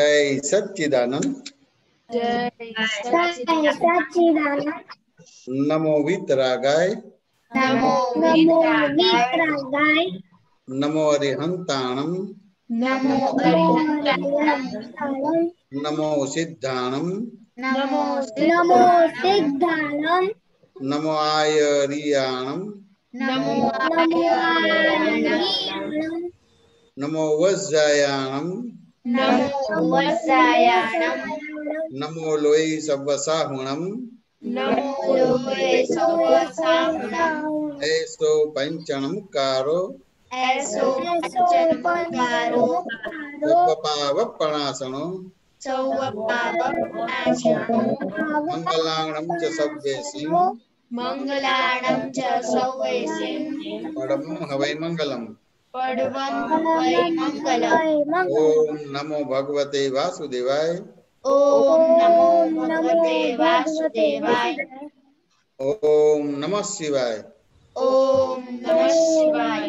जय सच्चिदानंद। जय सच्चिदानंद। नमो वीतरागाय। नमो वीतरागाय। नमो अरिहंताणम। नमो अरिहंताणम। नमो सिद्धाणम। नमो सिद्धाणम। नमो आयरियाणम। नमो आयरियाणम। नमो वज्रायाणम। नमो वज्रायाणम। नमो लोई सव्वसाहुणम। नमो लोये सव्वसाहुणम। ऐसो पंचणमकारो। ऐसो पंचनमकारो। सव्वपावपणासनो। सौवपावपणासनो। मंगलाणं च सव्येसिं। मंगलाणं च सौवेसिं। परमं हवै मंगलम्। परमं वै मंगलम्। ओम नमो भगवते वासुदेवाय। ओम नमो भगवते वासुदेवाय। ओम नमः शिवाय। ओम नमः शिवाय।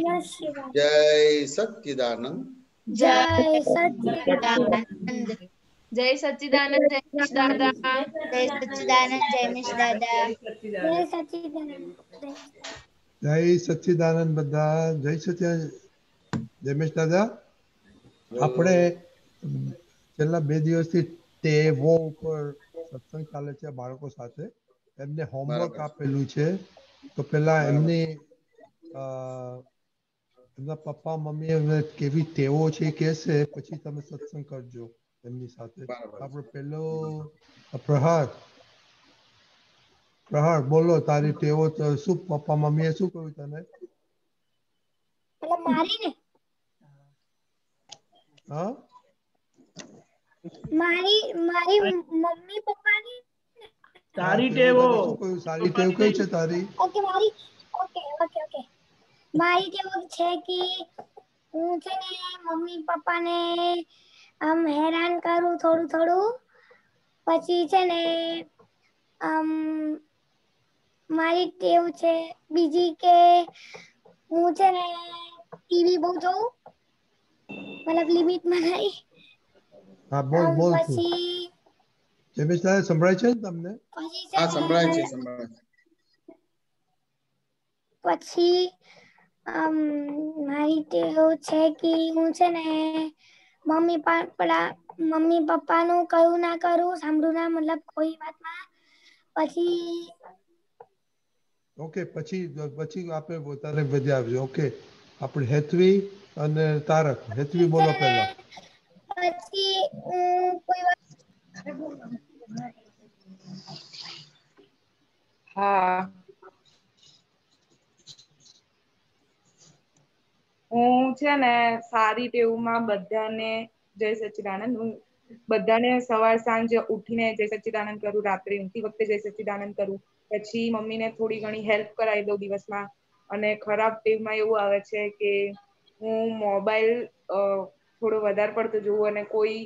जय सच्चिदानंद। जय सच्चिदानंद। जय सच्चिदानंद। जय मिश दादा। जय सच्चिदानंद। जय मिश दादा। जय सच्चिदानंद। जय सच्चिदानंद बद्दा। जय सच्चिदानंद जयमेश दादा। આપણે છેલ્લા 2 દિવસથી ટેવો ઉપર સત્સંગ ચાલે છે બાળકો સાથે. એમને હોમવર્ક આપેલું છે, તો પેલા એમના પપ્પા મમ્મી એમને કેવી ટેવો છે કહેશે, પછી તમે સત્સંગ કરજો એમની સાથે. આપણે પેલો પ્રહાર બોલો, તારી ટેવો શું પપ્પા મમ્મીએ શું કહ્યું તને? હા, મારી મમ્મી પપ્પાની સારી ટેવો શું કહ્યું? સારી ટેવ કઈ છે તારી? ઓકે મારી ટેવ છે કે હું છે ને મમ્મી પપ્પાને આમ હેરાન કરું થોડું. પછી છે ને મારી ટેવ છે બીજી કે હું છે ને ટીવી બહુ જોઉં, મતલબ લિમિટમાં નહીં. હા, બોલ તું. પછી જયમેશ દાદા સંભળાય છે ને તમને? હા, સંભળાય છે. પછી મારી ટેવ છે કે હું છે ને મમ્મી પપ્પાનું કયું ના કરું, સાંભળું ના, મતલબ કોઈ વાતમાં. પછી ઓકે, પછી આપણે પોતાને બધે આવજો. ઓકે, આપણે હેતવી અને તારક. હેતવી બોલો પહેલા. પછી કોઈ વાત હા, હું છે ને સારી ટેવમાં બધાને જય સચ્ચિદાનંદ. હું બધાને સવાર સાંજ ઉઠીને જય સચ્ચિદાનંદ કરું, રાત્રે ઊંઘતી વખતે જય સચ્ચિદાનંદ કરું. પછી મમ્મીને થોડી ઘણી હેલ્પ કરાવી દઉં દિવસમાં. અને ખરાબ ટેવમાં એવું આવે છે કે હું મોબાઈલ થોડો વધારે પડતો જોઉં, અને કોઈ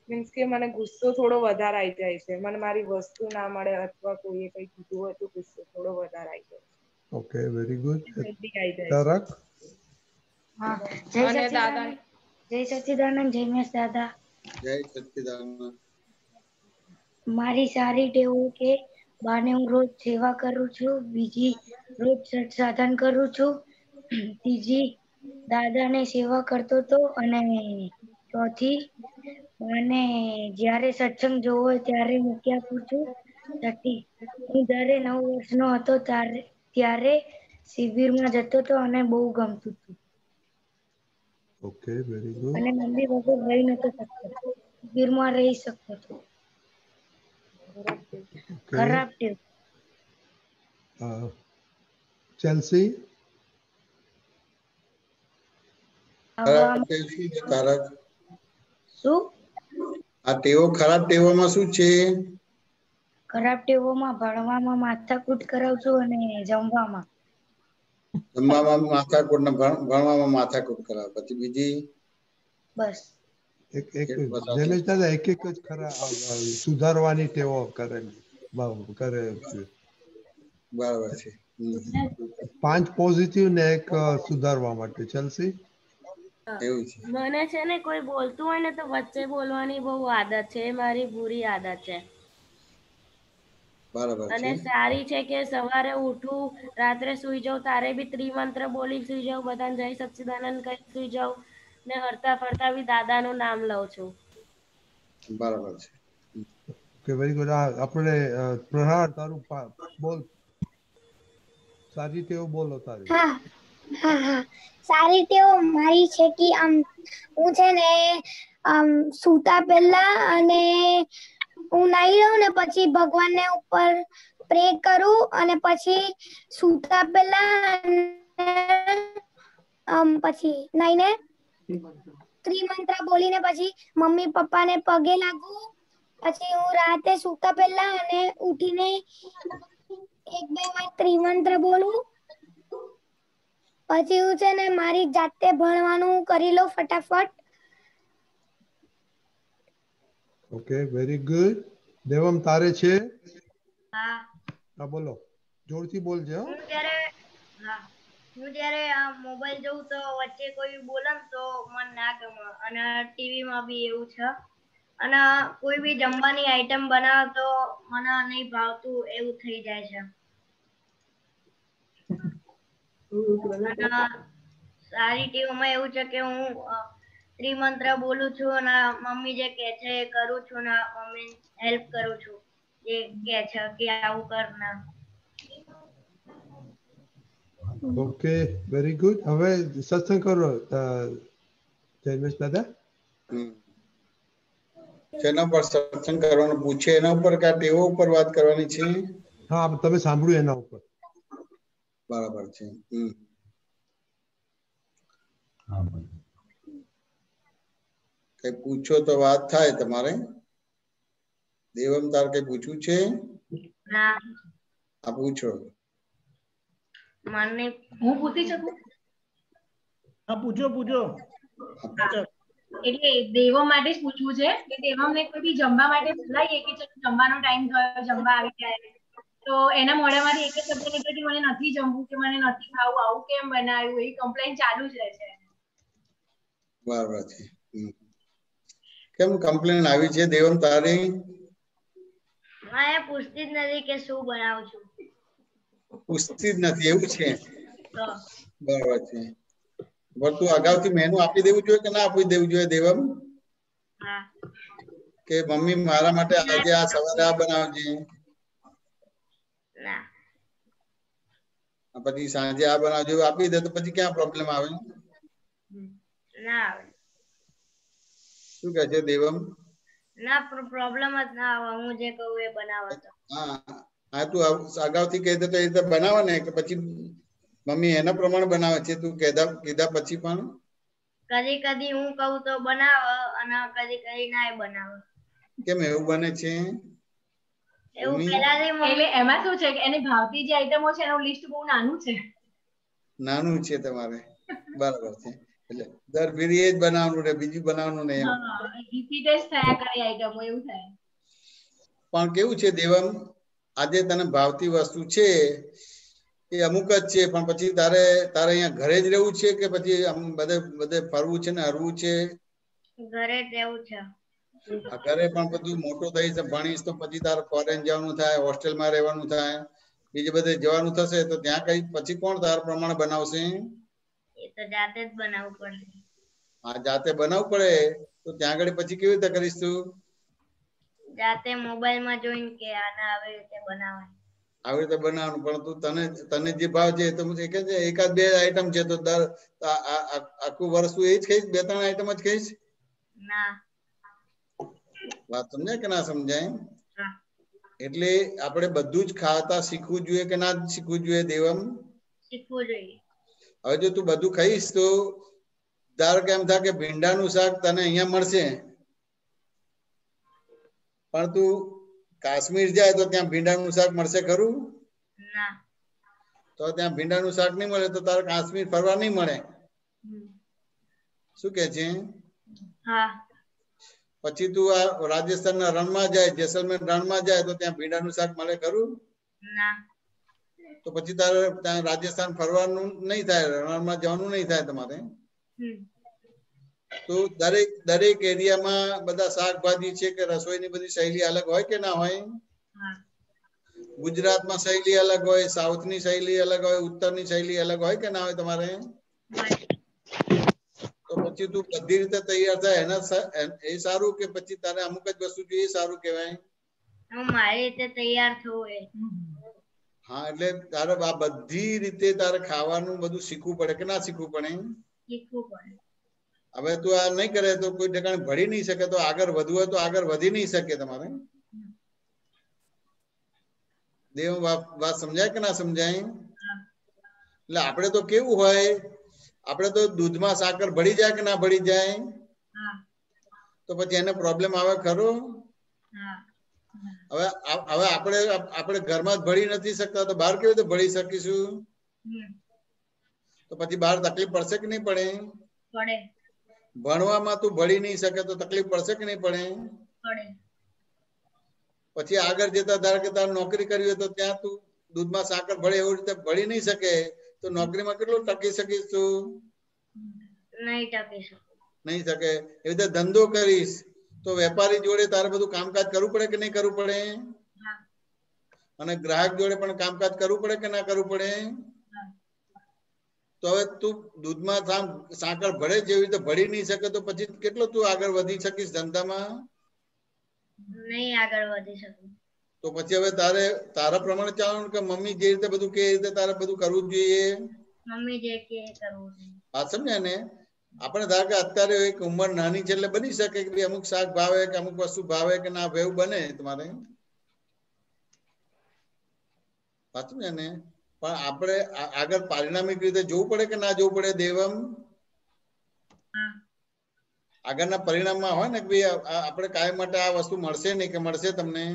મીન્સ કે મને ગુસ્સો થોડો વધારે આવી જાય છે. મને મારી વસ્તુ ના મળે અથવા કોઈએ કંઈ કીધું હોય તો ગુસ્સો થોડો વધારે આવી જાય છે. Okay, very good. જલ્દી આવી જાય છે. તારક. હા, જય સચ્ચિદાનંદ જયમેશ દાદા. જય સચ્ચિદાનંદ. મારી સારી ટેવ કે બાને હું રોજ સેવા કરું છું, બીજી રોજ સાધન કરું છું, ત્રીજી દાદાને સેવા કરતો હતો, અને ચોથી મને જયારે સત્સંગ જોવો હોય ત્યારે મૂકી આપું છું. છઠ્ઠી, હું જ્યારે 9 વર્ષનો હતો ત્યારે શિબિરમાં જતો હતો અને બહુ ગમતું હતું. Okay, very good. અને મમ્મી વગર રહી નતો શકતો, શિબિરમાં રહી શકતો હતો. ખરાબ ટેવ. ચેલ્સી. શું? આ ટેવો ખરાબ ટેવોમાં શું છે? ખરાબ ટેવોમાં ભણવામાં માથાકૂટ કરાવું છું અને જમવામાં માથાકૂટ ને ભણવામાં માથાકૂટ કરાવે. પછી બીજી બસ જયમેશ દાદા એક જ ખરા સુધારવાની ટેવો કરે છે. બરાબર છે. 5 પોઝિટિવ ને 1 સુધારવા માટે. ચેલ્સી. એવું છે મને છે ને કોઈ બોલતું હોય ને તો વચ્ચે બોલવાની બહુ આદત છે, એ મારી બુરી આદત છે. બરાબર અને છે સારી છે કે સવારે ઉઠું, રાત્રે સુઈ જાઉં તારે બી ત્રિમંત્ર બોલી સુઈ જાઉં, બધાને જય સચ્ચિદાનંદ કહી સુઈ જાઉં, ને હરતા ફરતા બી દાદાનું નામ લઉં છું. બરાબર છે કે વેરી ગુડ. આપણે પ્રહાર તારું બોલ, સારી ટેવ બોલો તારી. હા હા હા સારી ટેવ મારી છે કે હું છે ને સૂતા પહેલા અને હું નાહી લઉં ને પછી ભગવાનને ઉપર પ્રે કરું અને પછી સૂતા પહેલા પછી નાઈને ત્રિમંત્ર બોલીને પછી મમ્મી પપ્પાને પગે લાગુ. પછી હું રાતે સૂતા પહેલા અને ઉઠીને એક બે વાર ત્રિમંત્ર બોલું. પછી હું છે ને મારી જાતે ભણવાનું કરી લઉં ફટાફટ. Okay, very good. દેવમ તારે છે? હા. હા બોલો, જોરથી બોલજે હો. હું જયારે મોબાઈલ જોઉં તો વચ્ચે કોઈ બોલે તો મને ના ગમે, અને ટીવી માં બી એવું છે. અને કોઈ બી જમવાની આઈટમ બનાવે તો મને નહી ભાવતું એવું થઈ જાય છે. અને સારી ટેવમાં એવું છે કે હું ત્રિમંત્ર બોલું છું અને મમ્મી જે કે છે એ કરું છું ને મમ્મી હેલ્પ કરું છું, જે કે છે કે આવું કર ને. Okay, very good. હવે સત્સંગ કરો જયમેશ દાદા. જેના પર સત્સંગ કરવાનું પૂછે એના ઉપર કે ટેવો ઉપર વાત કરવાની છે? હા, તમે સાંભળ્યું એના ઉપર. બરાબર છે. કઈ પૂછો તો વાત થાય તમારે. દેવમ તાર કઈ પૂછવું છે? ના. આ પૂછો. મને હું પૂછી શકું? હા પૂછો પૂછો. એટલે દેવો માટે જ પૂછવું છે કે દેવમને કોઈ બી જમવા માટે બોલાવીએ કે ચલો જમવાનો ટાઈમ થયો, જમવા આવી જાય, તો એના મોઢામાંથી એક જ શબ્દ નીકળે કે મને નથી જમવું કે મને નથી ખાવું, આવું કેમ બનાવ્યું, એ કમ્પ્લેન ચાલુ જ રહે છે. બરાબર છે. કેમ કમ્પ્લેન આવી છે દેવમ તારી? એ પૂછતી જ નથી કે શું બનાવું છું. પૂછતી જ નથી એવું છે? તો બરાબર છે. તું અગાઉથી મેનુ આપી દેવું જોઈએ કે ના આપી દેવું જોઈએ દેવમ? હા. કે મમ્મી મારા માટે આજે આ સવારે આ બનાવજે. ના. પછી સાંજે આ બનાવજો આપી દે તો પછી ક્યાં પ્રોબ્લેમ આવે? ના આવે. શું કહે છે દેવમ? ના પ્રોબ્લેમ જ ના આવે, હું જે કહું એ બનાવો તો. હા તું અગાઉથી કહી દે તો એ રીતે બનાવે ને કે પછી મમ્મી એના પ્રમાણે બનાવે છે તું કીધા પછી પણ? કદી કદી હું કહું તો બનાવે અને કદી કદી ના બનાવે. કેમ એવું બને છે? એવું પહેલાથી એટલે એમાં શું છે કે એને ભાવતી જે આઈટમો છે એનું લિસ્ટ બહુ નાનું છે. નાનું છે તમારે, બરાબર છે. એટલે દર ફેરી એ જ બનાવવાનું ને બીજું બનાવવાનું ને એમ. હા, રિપીટ જ થયા કરે આઈટમો એવું થાય. પણ કેવું છે દેવમ, આજે તને ભાવતી વસ્તુ છે એ અમુક જ છે, પણ પછી તારે અહીંયા ઘરે જ રહેવું છે કે પછી બધે ફરવું છે ને હરવું છે? ઘરે જ રહેવું છે. ઘરે પણ બધું મોટું થઈ છે, ભણીશ તો પછી તારે ફોરેન જવાનું થાય, હોસ્ટેલમાં રહેવાનું થાય, બીજે બધે જવાનું થશે તો ત્યાં કઈ પછી કોણ તારા પ્રમાણે બનાવશે? એ તો જાતે જ બનાવવું પડશે. હા જાતે બનાવવું પડે, તો ત્યાં આગળ પછી કેવી રીતે કરીશ તું? જાતે મોબાઈલમાં જોઈને કે આને આવી રીતે બનાવાય. આવી રીતે બનાવવાનું, પણ તું તને જે ભાવ છે તો એકાદ બે આઈટમ છે તો આખું વર્ષ તું એ જ ખાઈશ, બે ત્રણ આઈટમ જ ખાઈશ? ના. વાત સમજાય કે ના સમજાય? હા. એટલે આપણે બધું જ ખાતા શીખવું જોઈએ કે ના શીખવું જોઈએ દેવમ? શીખવું જોઈએ. હવે જો તું બધું ખાઈશ તો ધારો કે એમ થાય કે ભીંડાનું શાક તને અહીંયા મળશે, પણ તું કાશ્મીર જાય તો ત્યાં ભીંડાનું શાક મળશે ખરું? ના. તો ત્યાં ભીંડાનું શાક નહીં મળે તો તારે કાશ્મીર ફરવા નહીં મળે. શું કે છે? હા. પછી તું આ રાજસ્થાનના રણમાં જાય, જેસલમેર રણમાં જાય તો ત્યાં ભીંડાનું શાક મળે ખરું? ના. તો પછી તારે ત્યાં રાજસ્થાન ફરવાનું નહીં થાય, રણમાં જવાનું નહીં થાય તમારે. તો દરેક એરિયામાં બધા શાકભાજી છે કે રસોઈની બધી શૈલી અલગ હોય કે ના હોય? ગુજરાતમાં શૈલી અલગ હોય, સાઉથની શૈલી અલગ હોય, ઉત્તરની શૈલી અલગ હોય કે ના હોય તમારે? તો પછી તું બધી રીતે તૈયાર થાય એ સારું કે પછી તારે અમુક જ વસ્તુ જોઈએ એ સારું કહેવાય? મારી રીતે તૈયાર થવું એ. હા, એટલે તારે આ બધી રીતે તારે ખાવાનું બધું શીખવું પડે કે ના શીખવું પડે? શીખવું પડે. હવે તું આ નહીં કરે તો કોઈ ઠેકાણે ભણી નહીં શકે, તો આગળ વધવું હોય તો આગળ વધી નહીં શકે તમારે. દેવ વાત સમજાય કે ના સમજાય? એટલે આપણે તો કેવું હોય, આપણે તો દૂધમાં સાકર ભળી જાય કે ના ભળી જાય? તો પછી એને પ્રોબ્લેમ આવે ખરો? હવે આપણે ઘરમાં જ ભળી નથી શકતા તો બહાર કેવી રીતે ભળી શકીશું? તો પછી બહાર તકલીફ પડશે કે નહીં પડે? પડે. ભણવામાં તું ભળી નહીં શકે તો તકલીફ પડશે કે નહીં પડે? પડે. પછી આગળ જતા ધારો કે તારે નોકરી કરવી હોય તો ત્યાં તું દૂધમાં સાકર ભળે એવી રીતે ભળી નહીં શકે તો નોકરીમાં કેટલું ટકી શકીશ તું? નહીં ટકી શકું. નહીં શકે. એવી રીતે ધંધો કરીશ તો વેપારી જોડે તારે બધું કામકાજ કરવું પડે કે નહીં કરવું પડે? અને ગ્રાહક જોડે પણ કામકાજ કરવું પડે કે ના કરવું પડે? તો હવે તું દૂધમાં સાકર ભળે જેવી રીતે ભળી નહીં શકે તો પછી કેટલો તું આગળ વધી શકીશ ધંધામાં? નહીં આગળ વધી શકું. તો પછી હવે તારા પ્રમાણે ચાલવાનું કે મમ્મી જે રીતે બધું કે એ રીતે તારે બધું કરવું જ જોઈએ? મમ્મી જે કે કરવું જોઈએ. વાત સમજ્યા ને? આપણે ધારો કે અત્યારે એક ઉંમર નાની છે એટલે બની શકે કે અમુક શાક ભાવે કે અમુક વસ્તુ ભાવે કે ના ભાવે એવું બને તમારે. વાત સમજ્યા ને? પણ આપણે આગળ પારિણામિક રીતે જોવું પડે કે ના જોવું પડે દેવમ? આગળના પરિણામમાં હોય ને કે ભાઈ આપણે કાયમ માટે આ વસ્તુ મળશે નહીં કે મળશે તમને?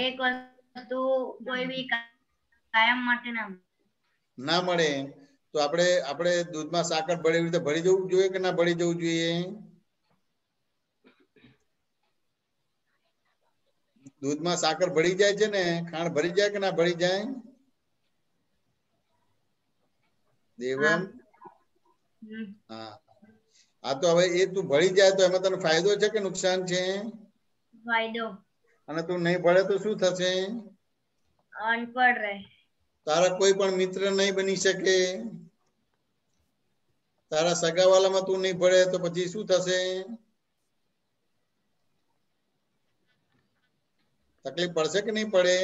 એક વસ્તુ કોઈ બી કાયમ માટે ના મળે. તો આપણે દૂધમાં સાકર ભળે એવી રીતે ભળી જવું જોઈએ કે ના ભળી જવું જોઈએ? દૂધમાં સાકર ભળી જાય છે ને, ખાંડ ભરી જાય કે ના ભળી જાય? દેવમ? હા તો હવે એ તું ભળી જાય તો એમાં તને ફાયદો છે કે નુકસાન છે? ફાયદો. અને તું નહીં ભળે તો શું થશે? અનપઢ રહે. તારા કોઈ પણ મિત્ર નહીં બની શકે. તારા સગાવાલામાં તું નહીં ભળે તો પછી શું થશે? તકલીફ પડશે કે નહીં પડે?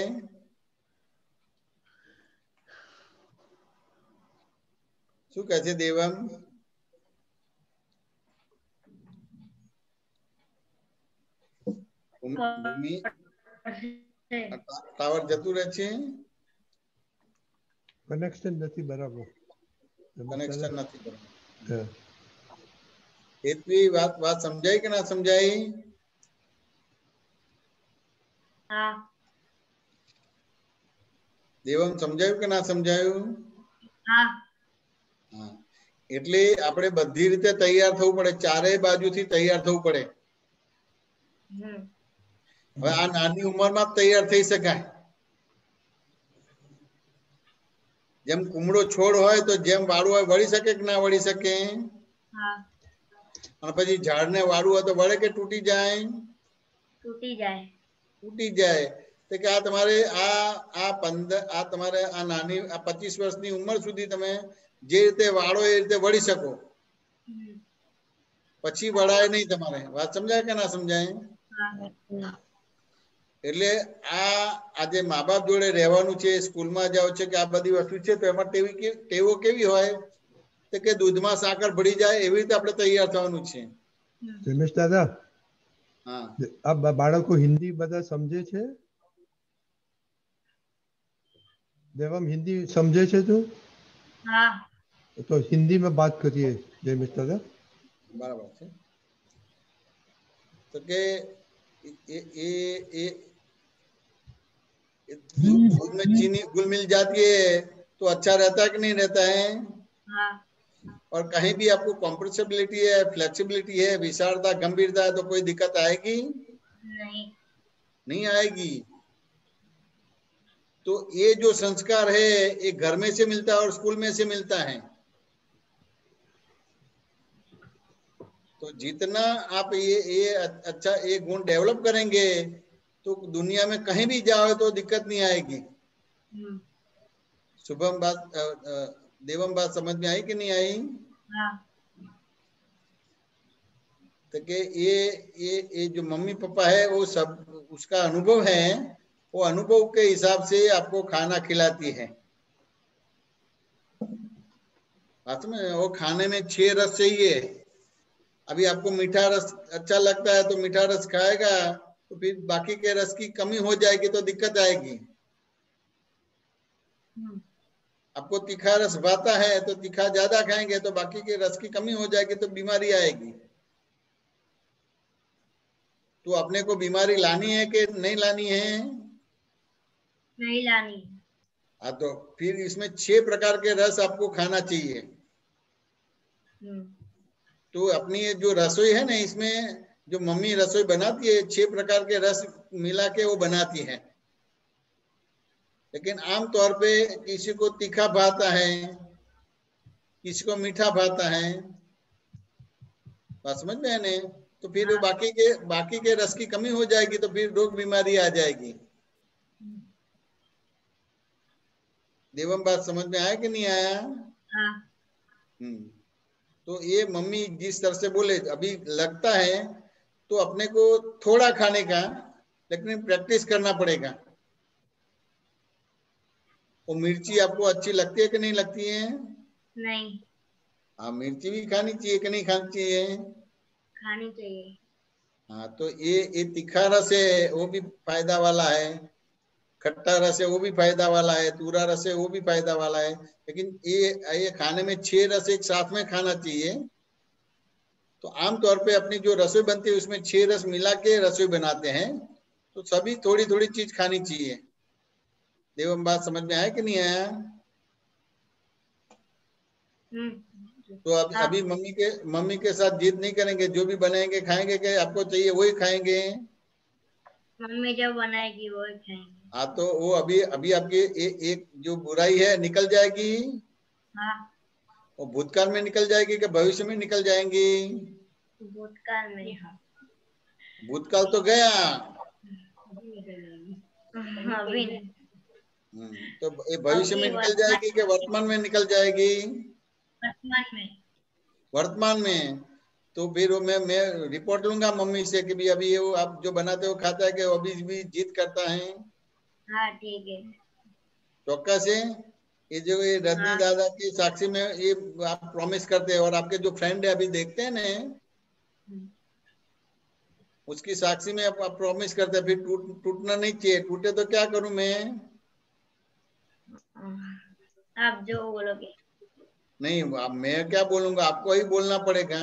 શું કહે છે દેવમ? ટાવર જતું રહે છે? કનેક્શન નથી બરાબર. કનેક્શન નથી બરાબર. એટલી વાત સમજાય કે ના સમજાય? હા. દેવમ સમજાયું કે ના સમજાયું? હા. હા. એટલે આપણે બધી રીતે તૈયાર થવું પડે, ચારેય બાજુથી તૈયાર થવું પડે. હવે આ નાની ઉંમરમાં જ તૈયાર થઈ શકાય. જેમ કુમળો છોડ હોય તો જેમ વાળું હોય વળી શકે કે ના વળી શકે? અને પછી ઝાડને વાળું હોય તો વળે કે તૂટી જાય? તૂટી જાય. તૂટી જાય. તો કે આ તમારે તમારે આ નાની 25 વર્ષની ઉંમર સુધી તમે જે રીતે વાળો એ રીતે વળી શકો. પછી વળાય નહીં તમારે. વાત સમજાય કે ના સમજાય? એટલે આજે મા બાપ જોડે રહેવાનું છે, સ્કૂલમાં જાવ છે કે આ બધી વસ્તુ છે તો એમાં ટેવો કેવી હોય કે દૂધમાં સાકર ભળી જાય એવી રીતે આપણે તૈયાર થવાનું છે. રમેશ દાદા, હા, આ બાળકો હિન્દી બધા સમજે છે? देवम हिंदी समझे छे तू? हाँ. तो हिंदी में बात करिए रमेश दादा. बराबर है. तो के दूध में चीनी घुल मिल जाती है तो अच्छा रहता है कि नहीं रहता है? हाँ. और कहीं भी आपको कॉम्प्रेसिबिलिटी है, फ्लेक्सिबिलिटी है, विशालता, गंभीरता है तो कोई दिक्कत आएगी नहीं आएगी. तो ये जो संस्कार है ये घर में से मिलता है और स्कूल में से मिलता है. तो जितना आप ये अच्छा एक गुण डेवलप करेंगे तो दुनिया में कहीं भी जाओ तो दिक्कत नहीं आएगी। शुभम बात देवम बात समझ में आई कि नहीं आई? हाँ। तो कि ये जो मम्मी पापा है वो सब उसका अनुभव है, वो अनुभव के हिसाब से आपको खाना खिलाती है। बात में वो खाने में 6 रस चाहिए। अभी आपको मीठा रस अच्छा लगता है तो मीठा रस खाएगा, तो फिर बाकी के रस की कमी हो जाएगी तो दिक्कत आएगी। आपको तीखा रस भाता है तो तीखा ज्यादा खाएंगे तो बाकी के रस की कमी हो जाएगी तो बीमारी आएगी। तो अपने को बीमारी लानी है कि नहीं लानी है? नहीं लानी। हाँ, तो फिर इसमें 6 प्रकार के रस आपको खाना चाहिए। तो अपनी ये जो रसोई है ना, इसमें जो मम्मी रसोई बनाती है 6 प्रकार के रस मिला के वो बनाती है। लेकिन आमतौर पे किसी को तीखा भाता है, किसी को मीठा भाता है। बात समझ में है नहीं? तो फिर बाकी के रस की कमी हो जाएगी तो फिर रोग बीमारी आ जाएगी। देवम बात समझ में आया कि नहीं आया? हाँ। तो ये मम्मी जिस तरह से बोले अभी लगता है तो अपने को थोड़ा खाने का, लेकिन प्रैक्टिस करना पड़ेगा। वो मिर्ची आपको अच्छी लगती है कि नहीं लगती है? नहीं। हाँ, मिर्ची भी खानी चाहिए कि नहीं खानी चाहिए? खानी चाहिए। हाँ, तो ये तीखा रस है वो भी फायदा वाला है, खट्टा रस है वो भी फायदा वाला है, तूरा रस है वो भी फायदा वाला है। लेकिन ये खाने में 6 रस एक साथ में खाना चाहिए। तो आमतौर पे अपनी जो रसोई बनती है उसमें 6 रस मिला के रसोई बनाते हैं। तो सभी थोड़ी थोड़ी चीज खानी चाहिए। देवम बात समझ में आया कि नहीं आया? तो अभी मम्मी के साथ जिद नहीं करेंगे, जो भी बनाएंगे खाएंगे कि आपको चाहिए वही खाएंगे? मम्मी जो बनाएगी वही खाएंगे। हाँ, तो वो अभी अभी आपकी एक जो बुराई है निकल जाएगी। हाँ। वो भूतकाल में निकल जाएगी कि भविष्य में निकल जाएंगी? भूतकाल में। हाँ। भूतकाल तो गया। अभी तो ये भविष्य में निकल जाएगी कि वर्तमान में निकल जाएगी? वर्तमान में। वर्तमान में। तो फिर वो मैं रिपोर्ट लूंगा मम्मी से कि भी अभी वो आप जो बनाते हो खाता है कि वो अभी भी जिद करता है। हाँ ठीक है। चौक्कस है? ये जो ये रजनी दादा की साक्षी में ये आप प्रॉमिस करते हैं और आपके जो फ्रेंड है अभी देखते हैं ना, उसकी साक्षी में आप प्रॉमिस करते हैं, फिर टूटना नहीं चाहिए। टूटे तो क्या करूं मैं? आप जो बोलोगे। नहीं, अब मैं क्या बोलूंगा, आपको ही बोलना पड़ेगा।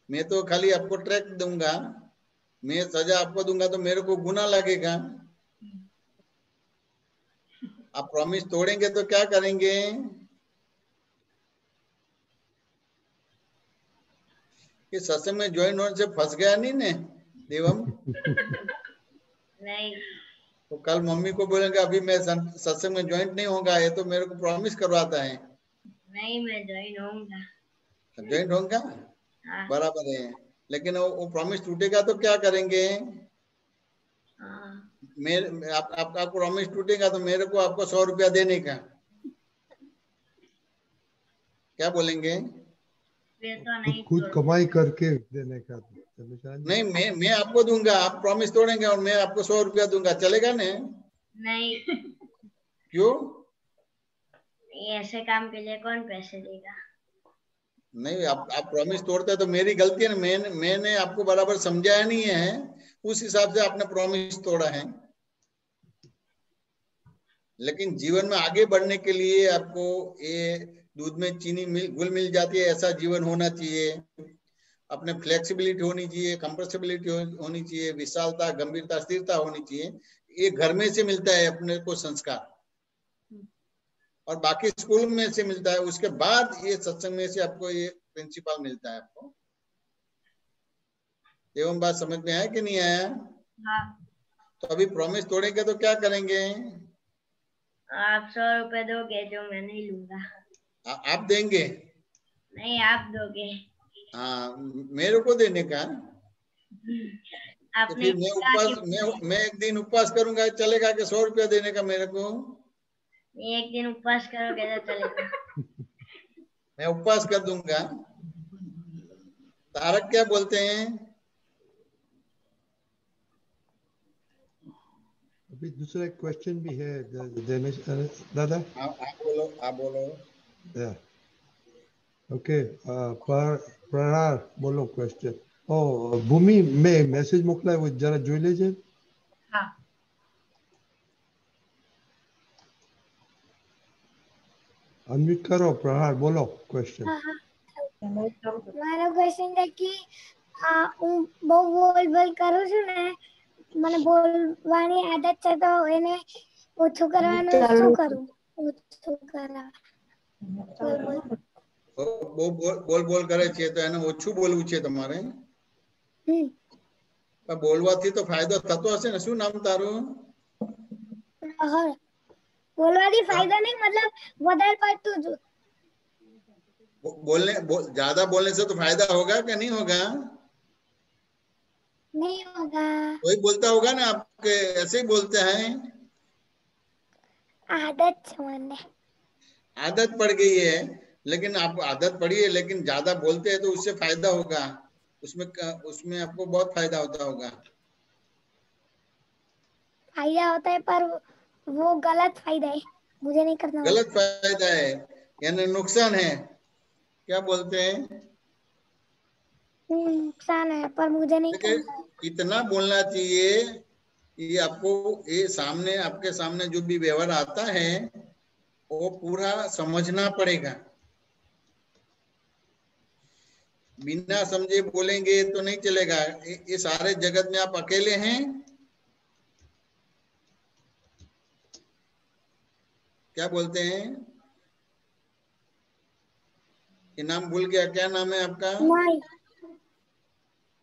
मैं तो खाली आपको ट्रैक दूंगा, मैं सजा आपको दूंगा तो मेरे को गुना लगेगा। आप प्रॉमिस तोड़ेंगे तो क्या करेंगे? कि सत्संग में ज्वाइन होने से फंस गया नहीं ने देवम? नहीं। तो कल मम्मी को बोलेंगे अभी मैं सत्संग में ज्वाइन नहीं होगा, ये तो मेरे को प्रॉमिस करवाता है। नहीं, मैं ज्वाइन होऊंगा। ज्वाइन होगा? हाँ। बराबर है। लेकिन वो प्रॉमिस टूटेगा तो क्या करेंगे? आपका प्रॉमिस टूटेगा तो मेरे को आपको 100 रुपया देने का, क्या बोलेंगे? तो नहीं, खुद कमाई करके देने का। नहीं, मैं आपको दूंगा, आप प्रॉमिस तोड़ेंगे और मैं आपको 100 रुपया दूंगा, चलेगा ना? नहीं। क्यों? ऐसे काम के लिए कौन पैसे देगा? नहीं, आप प्रॉमिस तोड़ते तो मेरी गलती है ना, मैंने आपको बराबर समझाया नहीं है, उस हिसाब से आपने प्रॉमिस तोड़ा है। लेकिन जीवन में आगे बढ़ने के लिए आपको ये दूध में चीनी घुल मिल जाती है ऐसा जीवन होना चाहिए। अपने फ्लेक्सिबिलिटी होनी चाहिए, कंप्रेसिबिलिटी होनी चाहिए, विशालता, गंभीरता, स्थिरता होनी चाहिए। ये घर में से मिलता है अपने को संस्कार, और बाकी स्कूल में से मिलता है, उसके बाद ये सत्संग में से आपको ये प्रिंसिपल मिलता है आपको। एवं बात समझ में आया कि नहीं आया? हाँ। तो अभी प्रॉमिस तोड़ेंगे तो क्या करेंगे? आप 100 रुपए दोगे जो मैं नहीं लूंगा। आप देंगे? नहीं, आप दोगे। हाँ मेरे को देने का। तो आपने फिर मैं उपवास मैं एक दिन उपवास करूंगा, चलेगा कि 100 रुपया देने का मेरे को? एक दिन उपवास करोगे तो चलेगा। मैं उपवास कर दूंगा। तारक क्या बोलते हैं? अभी दूसरा क्वेश्चन भी है दिनेश दादा। आप बोलो, आप बोलो। ओके प्रणार बोलो क्वेश्चन। ओ भूमि में मैसेज मोकलायो जरा જોઈ લેજે। હા अनम्यूट करो प्रहार, बोलो क्वेश्चन। મારો ક્વેશ્ચન છે કે હું બહુ બોલ કરું છું ને, મને બોલવાની આદત છે, તો એને ઓછું કરવાનું શું કરું? ઓછું કરવા બોલ બોલ કરે છે તો એને ઓછું બોલવું છે તમારે। પણ બોલવાથી તો ફાયદો થતો હશે ને। શું નામ તારું? પ્રહર। બોલવાથી ફાયદો નહીં, મતલબ વધારે પડતું જ ज्यादा बोलने से तो फायदा होगा कि नहीं होगा? नहीं होगा। कोई बोलता होगा ना आपके ऐसे ही बोलते हैं। आदत છે મને। आदत पड़ गई है, लेकिन आप आदत पड़ी है, लेकिन ज्यादा बोलते हैं तो उससे फायदा होगा। उसमें आपको बहुत फायदा होता होगा। फायदा होता है पर वो गलत फायदा है, मुझे नहीं करना। गलत फायदा है यानी नुकसान है, क्या बोलते हैं? नुकसान है पर मुझे नहीं देखिए करना। इतना बोलना चाहिए कि आपको ये सामने, आपके सामने जो भी व्यवहार आता है वो पूरा समझना पड़ेगा। बिना समझे बोलेंगे तो नहीं चलेगा। ये सारे जगत में आप अकेले हैं। क्या बोलते हैं? ये नाम भूल गया, क्या नाम है आपका? नहीं।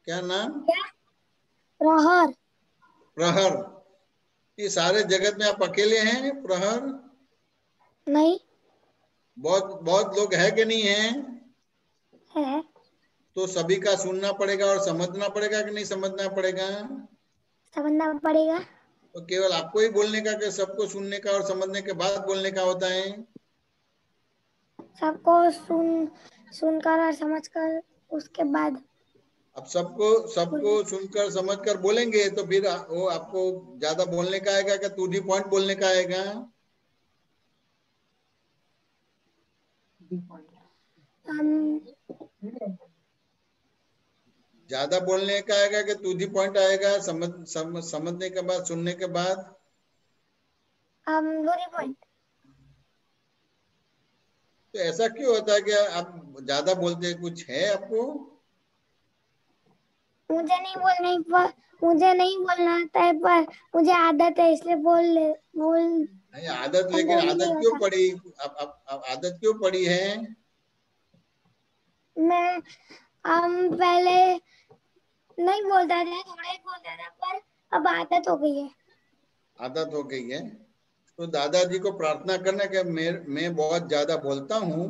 क्या नाम? क्या? प्रहर। प्रहर। ये सारे जगत में आप अकेले हैं प्रहर? नहीं बहुत बहुत लोग है कि नहीं है? है। तो सभी का सुनना पड़ेगा और समझना पड़ेगा कि नहीं समझना पड़ेगा? समझना पड़ेगा। तो केवल आपको ही बोलने का कि सबको सुनने का और समझने के बाद बोलने का होता है? सबको सुनकर और समझकर उसके बाद। अब सबको सुनकर समझकर बोलेंगे तो फिर वो आपको ज्यादा बोलने का आएगा कि टू दी पॉइंट बोलने का आएगा? ज्यादा बोलने का आएगा कि टू दी पॉइंट आएगा? समझने के बाद, सुनने के बाद? To the point. तो ऐसा क्यों होता है कि आप ज्यादा बोलते हैं? कुछ है आपको? मुझे नहीं बोलना आता है, पर मुझे आदत है, इसलिए बोल नहीं आदत, लेकिन आदत क्यों पड़ी? अब आदत क्यों पड़ी है? मैं पहले नहीं बोलता था, थोड़ा ही बोलता था, पर अब आदत हो गई है। आदत हो गई है। तो दादाजी को प्रार्थना करना कि मैं बहुत ज्यादा बोलता हूँ,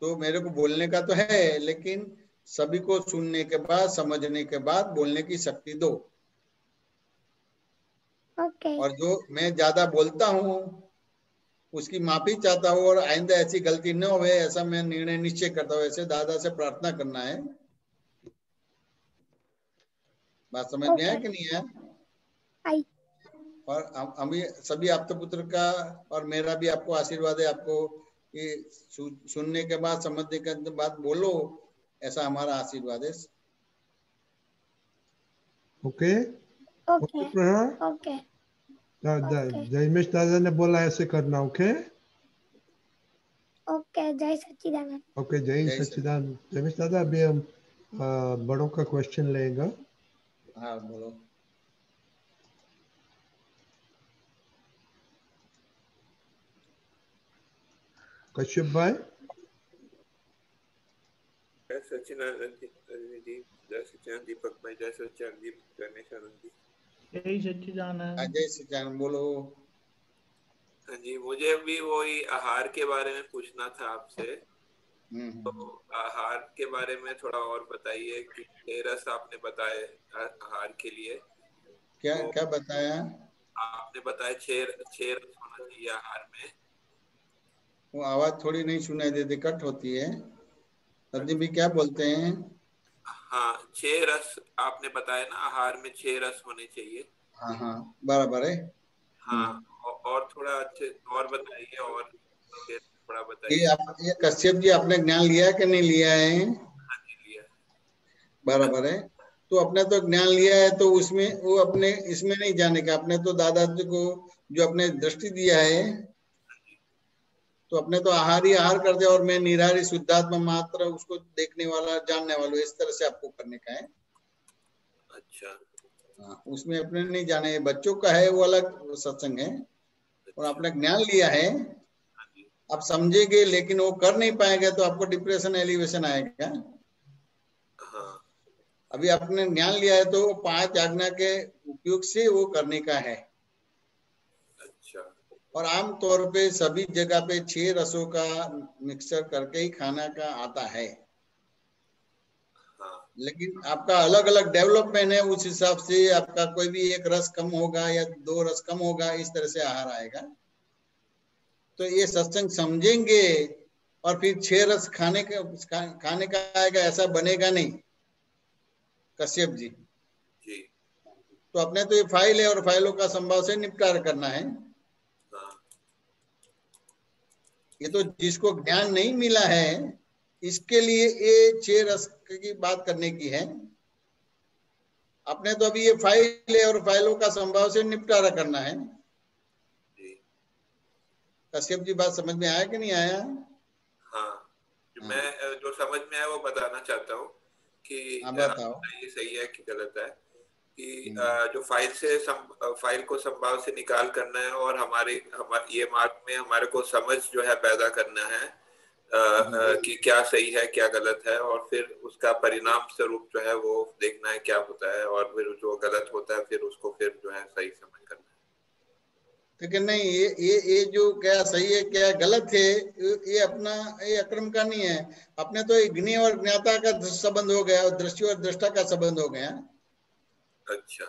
तो मेरे को बोलने का तो है, लेकिन सभी को सुनने के बाद, समझने के बाद बोलने की शक्ति दो। ओके। और जो मैं ज्यादा बोलता हूँ उसकी माफी चाहता हूँ, और आइंदा ऐसी गलती न हो, ऐसा मैं निर्णय निश्चय करता हूँ। ऐसे दादा से प्रार्थना करना है। बात समझ में आया कि नहीं है? आई। और हम सभी आपके पुत्र का और मेरा भी आपको आशीर्वाद है, आपको ये सुनने के बाद, समझने के बाद बोलो, ऐसा हमारा आशीर्वाद है। Okay okay okay. जयमेश दादा ने बोला ऐसे करना। Okay okay. जय सच्चिदानंद। ओके जय सच्चिदानंद। जयमेश दादा अभी हम बड़ों का क्वेश्चन लेंगे। हाँ बोलो। कश्यप भाई। जय सच्चिदानंद जी, जय सच्चिदानंद दीपक भाई, जय सच्चिदानंद गणेश आनंद जी। जय सच्चिदानंद। जय सच्चिदानंद बोलो। हाँ जी, मुझे भी वही आहार के बारे में पूछना था आपसे तो आहार के बारे में थोड़ा और बताइए कि 6 रस आपने बताए आहार के लिए। क्या तो क्या बताया? आपने बताया 6 रस होना चाहिए आहार में। वो आवाज थोड़ी नहीं सुनाई देती, कट होती है। सब्जी भी क्या बोलते हैं? हाँ, 6 रस आपने बताया ना, आहार में 6 रस होने चाहिए। हाँ हाँ, बराबर है। हाँ, और थोड़ा अच्छे और बताइए, और थोड़ा ये बताइए। ये कश्यप जी आपने ज्ञान लिया है कि नहीं लिया है? हाँ जी, लिया। बराबर है। तो अपने तो ज्ञान लिया है, तो उसमें वो अपने इसमें नहीं जाने का। अपने तो दादाजी को जो अपने दृष्टि दिया है, तो अपने तो आहार ही आहार कर दिया, और मैं निराहारी शुद्धात्मा मात्र उसको देखने वाला जानने वाला, इस तरह से आपको करने का है। अच्छा। हाँ, उसमें अपने नहीं जाने, बच्चों का है वो अलग सत्संग है। और आपने ज्ञान लिया है, आप समझेंगे, लेकिन वो कर नहीं पाएंगे तो आपको डिप्रेशन एलिवेशन आएगा। हाँ। अभी आपने ज्ञान लिया है तो 5 आज्ञा के उपयोग से वो करने का है। अच्छा। और आमतौर पे सभी जगह पे 6 रसों का मिक्सर करके ही खाना का आता है। हाँ। लेकिन आपका अलग अलग डेवलपमेंट है, उस हिसाब से आपका कोई भी एक रस कम होगा या 2 रस कम होगा, इस तरह से आहार आएगा। तो ये सत्संग समझेंगे, और फिर 6 रस खाने का आएगा, ऐसा बनेगा नहीं कश्यप जी। जी। तो अपने तो ये फाइल है, और फाइलों का संभाव से निपटारा करना है। हाँ। ये तो जिसको ज्ञान नहीं मिला है, इसके लिए ये 6 रस की बात करने की है। अपने तो अभी ये फाइल है, और फाइलों का संभाव से निपटारा करना है। कश्यप जी, बात समझ में आया कि नहीं आया? हाँ, मैं जो समझ में आया वो बताना चाहता हूँ कि बताओ। ये सही है कि गलत है, कि जो फाइल को संभाव से निकाल करना है, और हमारे ये मार्ग में हमारे को समझ जो है पैदा करना है कि क्या सही है क्या गलत है, और फिर उसका परिणाम स्वरूप जो है वो देखना है क्या होता है, और फिर जो गलत होता है फिर उसको फिर जो है सही समझ करना है। ठीक है, नहीं ये जो क्या सही है क्या गलत है, ये अपना ये अक्रम का नहीं है। अपने तो ज्ञेय और ज्ञाता का संबंध हो गया, और दृष्टि और दृष्टा का संबंध हो गया। अच्छा।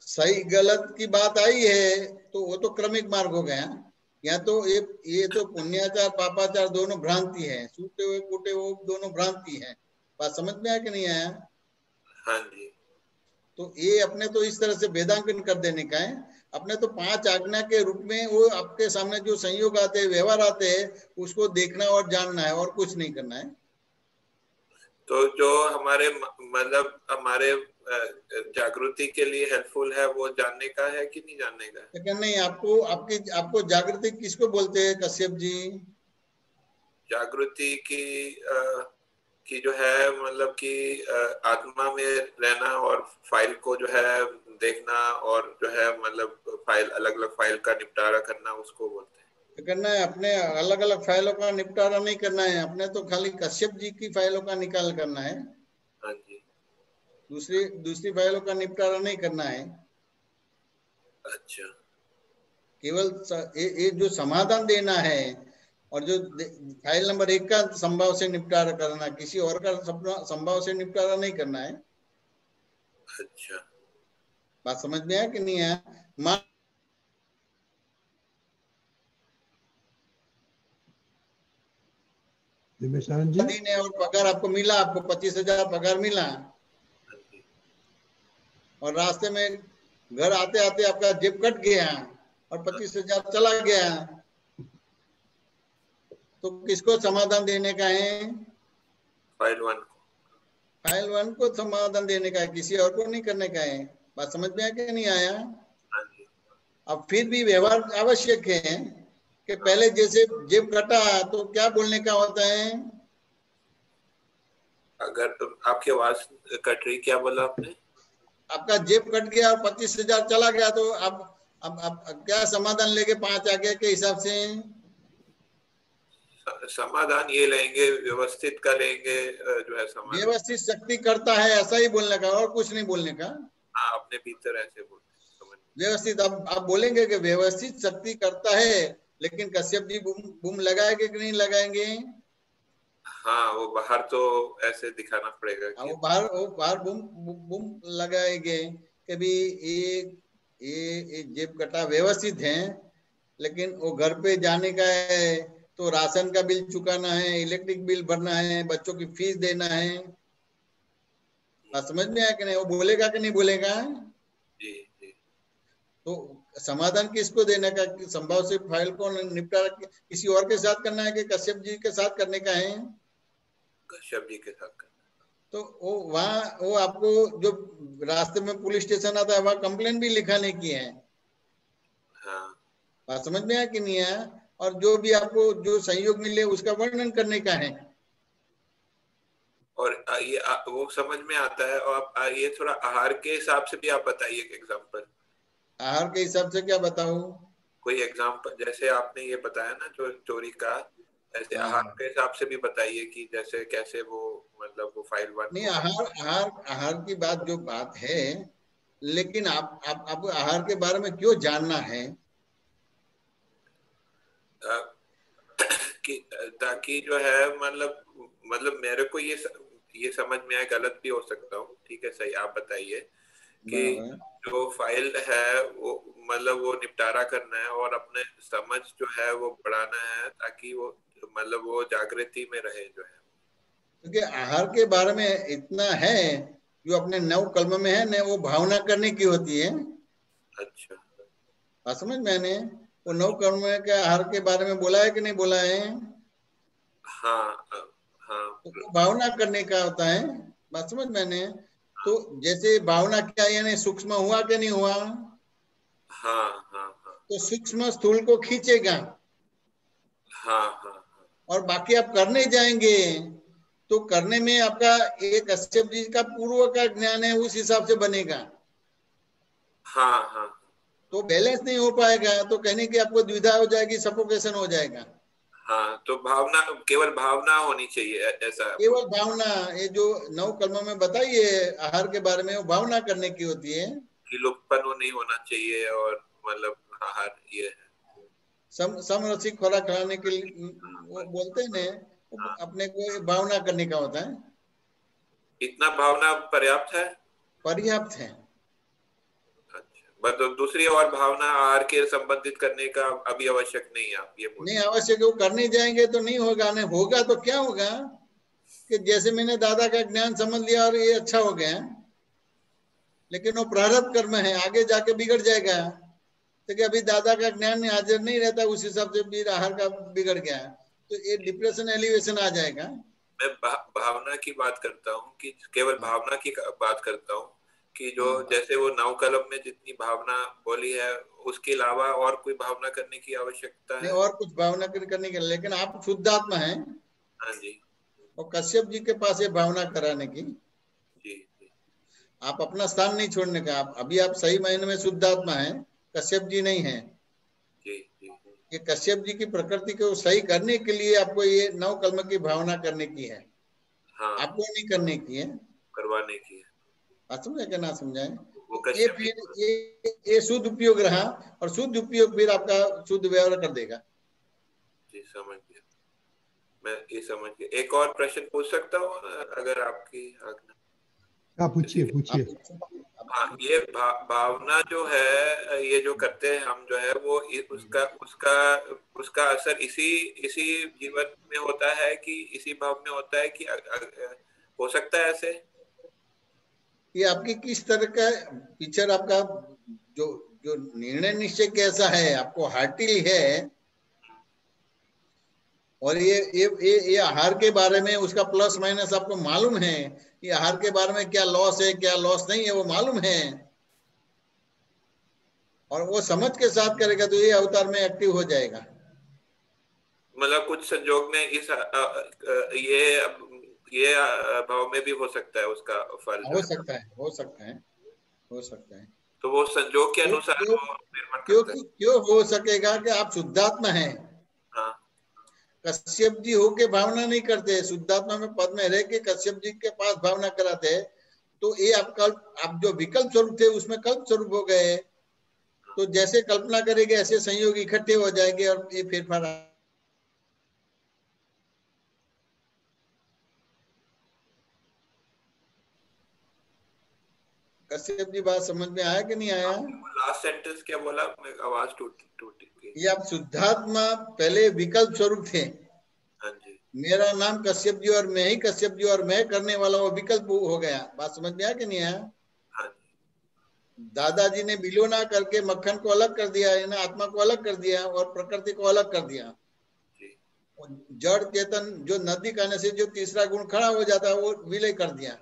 सही गलत की बात आई है तो वो तो क्रमिक मार्ग हो गया। या तो ये तो पुण्याचार पापाचार दोनों भ्रांति है, सूटे हुए कूटे हुए दोनों भ्रांति है। बात समझ में आया कि नहीं आया? हाँ जी। तो ये अपने तो इस तरह से वेदांकन कर देने का है। अपने तो 5 आज्ञा के रूप में वो आपके सामने जो संयोग आते हैं, व्यवहार आते हैं, उसको देखना और जानना है, और कुछ नहीं करना है। तो जो हमारे मतलब हमारे जागृति के लिए हेल्पफुल है, वो जानने का है कि नहीं जानने का? लेकिन नहीं, आपको जागृति किसको बोलते हैं कश्यप जी? जागृति की जो है मतलब कि आत्मा में रहना, और फाइल को जो है देखना, और जो है मतलब फाइल अलग अलग फाइल का निपटारा करना, उसको बोलते हैं। करना है अपने अलग अलग फाइलों का निपटारा नहीं करना है। अपने तो खाली कश्यप जी की फाइलों का निकाल करना है। हाँ जी। दूसरी फाइलों का निपटारा नहीं करना है। अच्छा। केवल ये जो समाधान देना है, और जो फाइल नंबर 1 का संभाव से निपटारा करना, किसी और का संभाव से निपटारा नहीं करना है। अच्छा। बात समझ में आया कि नहीं आया? दिन है और पगार आपको मिला, आपको 25,000 पगार मिला, और रास्ते में घर आते आते आपका जेब कट गया और 25,000 चला गया, तो किसको समाधान देने का है? फाइल 1 को। फाइल 1 को समाधान देने का है, किसी और को नहीं करने का है। बात समझ में आया कि नहीं आया? अब फिर भी व्यवहार आवश्यक है कि पहले जैसे जेब कटा तो क्या बोलने का होता है? अगर आपकी आवाज कट रही, क्या बोला आपने? आपका जेब कट गया और 25,000 चला गया, तो अब क्या समाधान लेके 5 आगे के हिसाब से? समाधान ये लेंगे, व्यवस्थित करेंगे जो है समाधान। व्यवस्थित शक्ति करता है, ऐसा ही बोलने का, और कुछ नहीं बोलने का। हाँ, अपने भीतर ऐसे बोलते। व्यवस्थित, अब आप बोलेंगे कि व्यवस्थित शक्ति करता है, लेकिन कश्यप जी बूम लगाएंगे कि नहीं लगाएंगे? हाँ, वो बाहर तो ऐसे दिखाना पड़ेगा कि वो बाहर बूम बूम लगाएंगे कि भी ये जेब कटा व्यवस्थित है, लेकिन वो घर पे जाने का है तो राशन का बिल चुकाना है, इलेक्ट्रिक बिल भरना है, बच्चों की फीस देना है। बात समझ में आया कि नहीं? वो बोलेगा कि नहीं बोलेगा? जी जी। तो समाधान किसको देने का? संभव से फाइल को निपटारा किसी और के साथ करना है कि कश्यप जी के साथ करने का है? कश्यप जी के साथ करना। तो वो आपको जो रास्ते में पुलिस स्टेशन आता है वहां कंप्लेन भी लिखाने की है। हाँ। बात समझ में आया कि नहीं आया? और जो भी आपको जो सहयोग मिले उसका वर्णन करने का है। और ये वो समझ में आता है। और आप ये थोड़ा आहार के हिसाब से भी आप बताइए एक एग्जांपल। आहार के हिसाब से क्या बताऊं? कोई एग्जांपल, जैसे आपने ये बताया ना जो चोरी का, ऐसे हाँ, आहार के हिसाब से भी बताइए कि जैसे कैसे वो मतलब वो फाइल 1 नहीं, को। आहार की जो बात है, लेकिन आपको आहार के बारे में क्यों जानना है? कि ताकि जो है मतलब मेरे को ये समझ में आए, गलत भी हो सकता हूँ, ठीक है, सही आप बताइए कि जो फाइल है वो मतलब वो निपटारा करना है और अपने समझ जो है वो बढ़ाना है ताकि वो मतलब वो जागृति में रहे जो है। क्योंकि आहार के बारे में इतना है जो अपने 9 कलम में है न, वो भावना करने की होती है। अच्छा। बात समझ मैंने वो 9 कलम के आहार के बारे में बोला है कि नहीं बोला है? हाँ हाँ। तो वो भावना करने का होता है। बात समझ मैंने? तो जैसे भावना क्या यानी सूक्ष्म हुआ कि नहीं हुआ? हाँ हाँ हाँ। तो सूक्ष्म स्थूल को खींचेगा। हाँ हाँ। और बाकी आप करने जाएंगे तो करने में आपका एक कश्यप जी का पूर्व का ज्ञान है, उस हिसाब से बनेगा। हाँ हाँ। तो बैलेंस नहीं हो पाएगा, तो कहने की आपको द्विधा हो जाएगी, सफोकेशन हो जाएगा। हाँ, तो भावना, केवल भावना होनी चाहिए ऐसा। केवल भावना, ये जो 9 कलमों में बताइए आहार के बारे में, वो भावना करने की होती है। कि लुप्तपन नहीं होना चाहिए और मतलब आहार ये है। समरसिक खुराक खाने के लिए वो बोलते हैं ने, अपने को भावना करने का होता है। इतना भावना पर्याप्त है? पर्याप्त है। मतलब दूसरी और भावना आहार के संबंधित करने का अभी आवश्यक नहीं है, आप ये बोल? नहीं आवश्यक, वो करने जाएंगे तो नहीं होगा। नहीं होगा तो क्या होगा कि जैसे मैंने दादा का ज्ञान समझ लिया और ये अच्छा हो गया, लेकिन वो प्रारब्ध कर्म है, आगे जाके बिगड़ जाएगा। तो कि अभी दादा का ज्ञान हाजिर नहीं रहता, उस हिसाब से भी आहार का बिगड़ गया, तो ये डिप्रेशन एलिवेशन आ जाएगा। मैं भावना की बात करता हूँ कि केवल भावना की बात करता हूँ कि जो जैसे वो 9 कलम में जितनी भावना बोली है उसके अलावा और कोई भावना करने की आवश्यकता नहीं है? और कुछ भावना करने के लिए, लेकिन आप शुद्धात्मा हैं। हाँ जी। और कश्यप जी के पास ये भावना कराने की, जी। आप अपना स्थान नहीं छोड़ने का। आप अभी आप सही मायने में शुद्धात्मा हैं, कश्यप जी नहीं है। जी जी। ये कश्यप जी की प्रकृति को सही करने के लिए आपको ये 9 कलम की भावना करने की है। हाँ, आपको नहीं करने की है। करवाने की है। बात समझे क्या ना समझाए? वो तो ये फिर ये शुद्ध उपयोग रहा, और शुद्ध उपयोग फिर आपका शुद्ध व्यवहार कर देगा। जी, समझ गया, मैं ये समझ गया। एक और प्रश्न पूछ सकता हूँ अगर आपकी आज्ञा? हाँ पूछिए पूछिए। हाँ, ये भावना जो है ये जो करते हैं हम जो है वो उसका उसका उसका असर इसी इसी जीवन में होता है कि इसी भाव में होता है कि हो सकता है ऐसे? ये आपकी किस तरह का पिक्चर, आपका जो जो निर्णय निश्चय कैसा है, आपको हार्टिल है, और ये आहार के बारे में उसका प्लस माइनस आपको मालूम है, ये आहार के बारे में क्या लॉस है क्या लॉस नहीं है वो मालूम है, और वो समझ के साथ करेगा तो ये अवतार में एक्टिव हो जाएगा। मतलब कुछ संजोग में इस ये भाव में भी हो सकता है उसका फल जो हो है। सकता है, हो सकता है, हो सकता है। तो वो संजोग के अनुसार क्यों वो निर्भर क्यों करता है। क्यों हो सकेगा कि आप शुद्धात्मा हैं। हाँ। कश्यप जी होके भावना नहीं करते, शुद्धात्मा में पद में रह के कश्यप जी के पास भावना कराते, तो ये आप जो विकल्प स्वरूप थे उसमें कल्प स्वरूप हो गए। तो जैसे कल्पना करेंगे ऐसे संयोग इकट्ठे हो जाएंगे और ये फेरफार कश्यप जी बात समझ में आया कि नहीं आया? लास्ट सेंटेंस क्या बोला? आवाज टूटी गई। ये आप शुद्धात्मा पहले विकल्प स्वरूप थे। हाँ जी। मेरा नाम कश्यप जी और मैं ही कश्यप जी और मैं करने वाला वो विकल्प हो गया। बात समझ में आया कि नहीं आया? हाँ जी। दादाजी ने विलोना करके मक्खन को अलग कर दिया, है ना, आत्मा को अलग कर दिया और प्रकृति को अलग कर दिया। जड़ चेतन जो नदी कहने से जो तीसरा गुण खड़ा हो जाता है वो विलय कर दिया।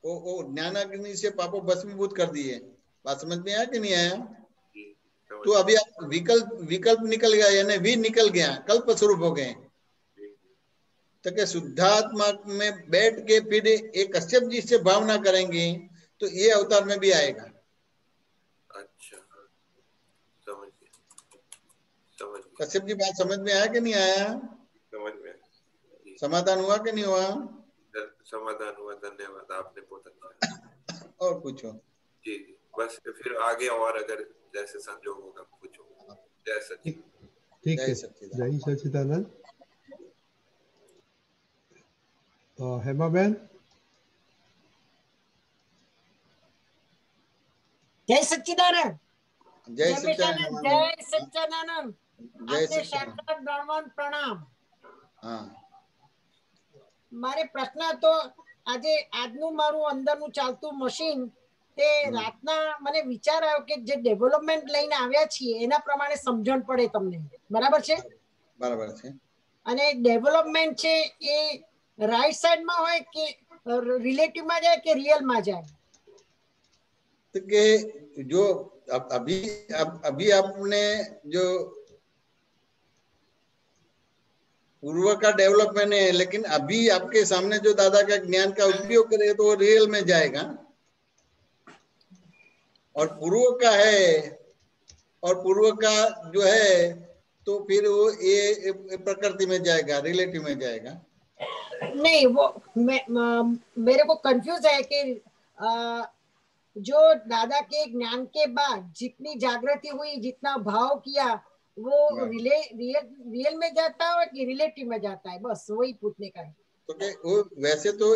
वो ज्ञानाग्नि से पापों भस्मीभूत कर दिए। बात समझ में आया कि नहीं आया? तो अभी आप विकल्प निकल गया, यानी भी निकल गया, कल्प स्वरूप हो गए। तो क्या शुद्धात्मा में बैठ के फिर एक कश्यप जी से भावना करेंगे तो ये अवतार में भी आएगा। अच्छा, समझ गया। कश्यप जी बात समझ में आया कि नहीं आया? समझ में। समाधान हुआ कि नहीं हुआ? समाधान हुआ, धन्यवाद, आपने बहुत अच्छा। और पूछो। जी जी, बस फिर आगे और अगर जैसे संजोग होगा पूछो। जय सच्चिदानंद। ठीक है, जय सच्चिदानंद। हेमा बेन। जय सच्चिदानंद। जय सच्चिदानंद। जय सच्चिदानंद। जय आपने शास्त्र ब्राह्मण प्रणाम। हाँ, મારે પ્રશ્ન હતો આજે આજનું મારું અંદરનું ચાલતું મશીન તે રાતના મને વિચાર આવ્યો કે જે ડેવલપમેન્ટ લઈને આવ્યા છીએ એના પ્રમાણે સમજણ પડે તમને, બરાબર છે? બરાબર છે. અને ડેવલપમેન્ટ છે એ રાઈટ સાઈડમાં હોય કે રિલેટિવમાં જાય કે રિયલમાં જાય? तो कि जो अभी आपने जो पूर्व का डेवलपमेंट है, लेकिन अभी आपके सामने जो दादा का ज्ञान का उपयोग करे तो रियल में जाएगा, और पूर्व का है और पूर्व का जो है तो फिर वो ये प्रकृति में जाएगा, रिलेटिव में जाएगा। नहीं, वो मेरे को कंफ्यूज है कि जो दादा के ज्ञान के बाद जितनी जागृति हुई, जितना भाव किया, वो रियल में जाता है कि रिलेटिव में जाता है? बस वही पूछने का है। तो वो वैसे तो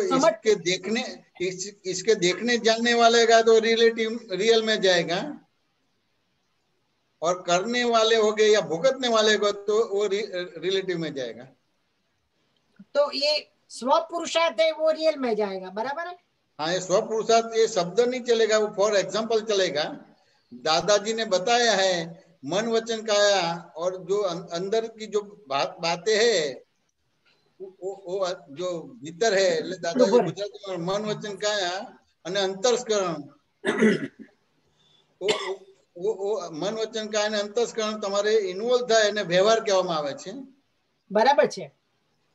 इसके देखने जानने वाले का तो रियल में जाएगा, और करने वाले हो गए या भुगतने वाले को तो वो रिलेटिव में जाएगा। तो ये स्व पुरुषार्थ है वो रियल में जाएगा, बराबर है? हाँ, ये स्व पुरुषार्थ ये शब्द नहीं चलेगा, वो फॉर एग्जाम्पल चलेगा। दादाजी ने बताया है मन वचन काया, और जो अंदर की जो बातें है वो जो भीतर है, दादाजी गुजराती में मन वचन काया અને અંતસ્કરણ, वो मन वचन काया અને અંતસ્કરણ તમારે ઇન્વોલ્વ થાય અને વ્યવહાર કહેવામાં આવે છે, બરાબર છે?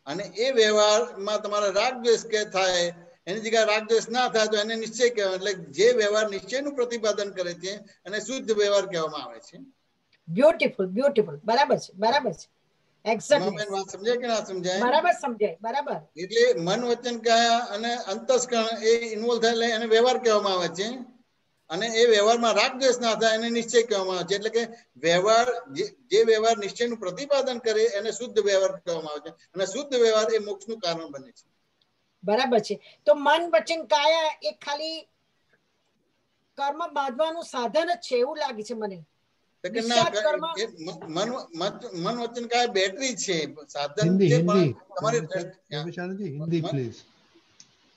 અને એ વ્યવહારમાં તમારા રાગ દ્વેષ કે થાય, એની જગ્યાએ રાગ દ્વેષ ના થાય તો એને નિશ્ચય કહેવાય, એટલે જે વ્યવહાર નિશ્ચયનું પ્રતિપાદન કરે છે અને શુદ્ધ વ્યવહાર કહેવામાં આવે છે. બ્યુટીફુલ, બ્યુટીફુલ, બરાબર છે, બરાબર છે. એક્ઝેક્ટલી વાત સમજાય કે ના સમજાય? બરાબર સમજાય, બરાબર. એટલે મન વચન કાયા અને અંતસ્કરણ એ ઇન્વોલ્વ થાય એને વ્યવહાર કહેવામાં આવે છે, અને એ વ્યવહારમાં રાગ દ્વેષ ના થાય એને નિશ્ચય કહેવામાં આવે છે. એટલે કે વ્યવહાર જે વ્યવહાર નિશ્ચયનું પ્રતિપાદન કરે એને શુદ્ધ વ્યવહાર કહેવામાં આવે છે, અને શુદ્ધ વ્યવહાર એ મોક્ષનું કારણ બને છે. બરાબર છે. તો મન વચન કાયા એ ખાલી કર્મ બાંધવાનું સાધન જ છે એવું લાગે છે મને. मन वचन का बैटरी छे, साधन हिंदी छे, हिंदी તમારી हिंदी प्लीज।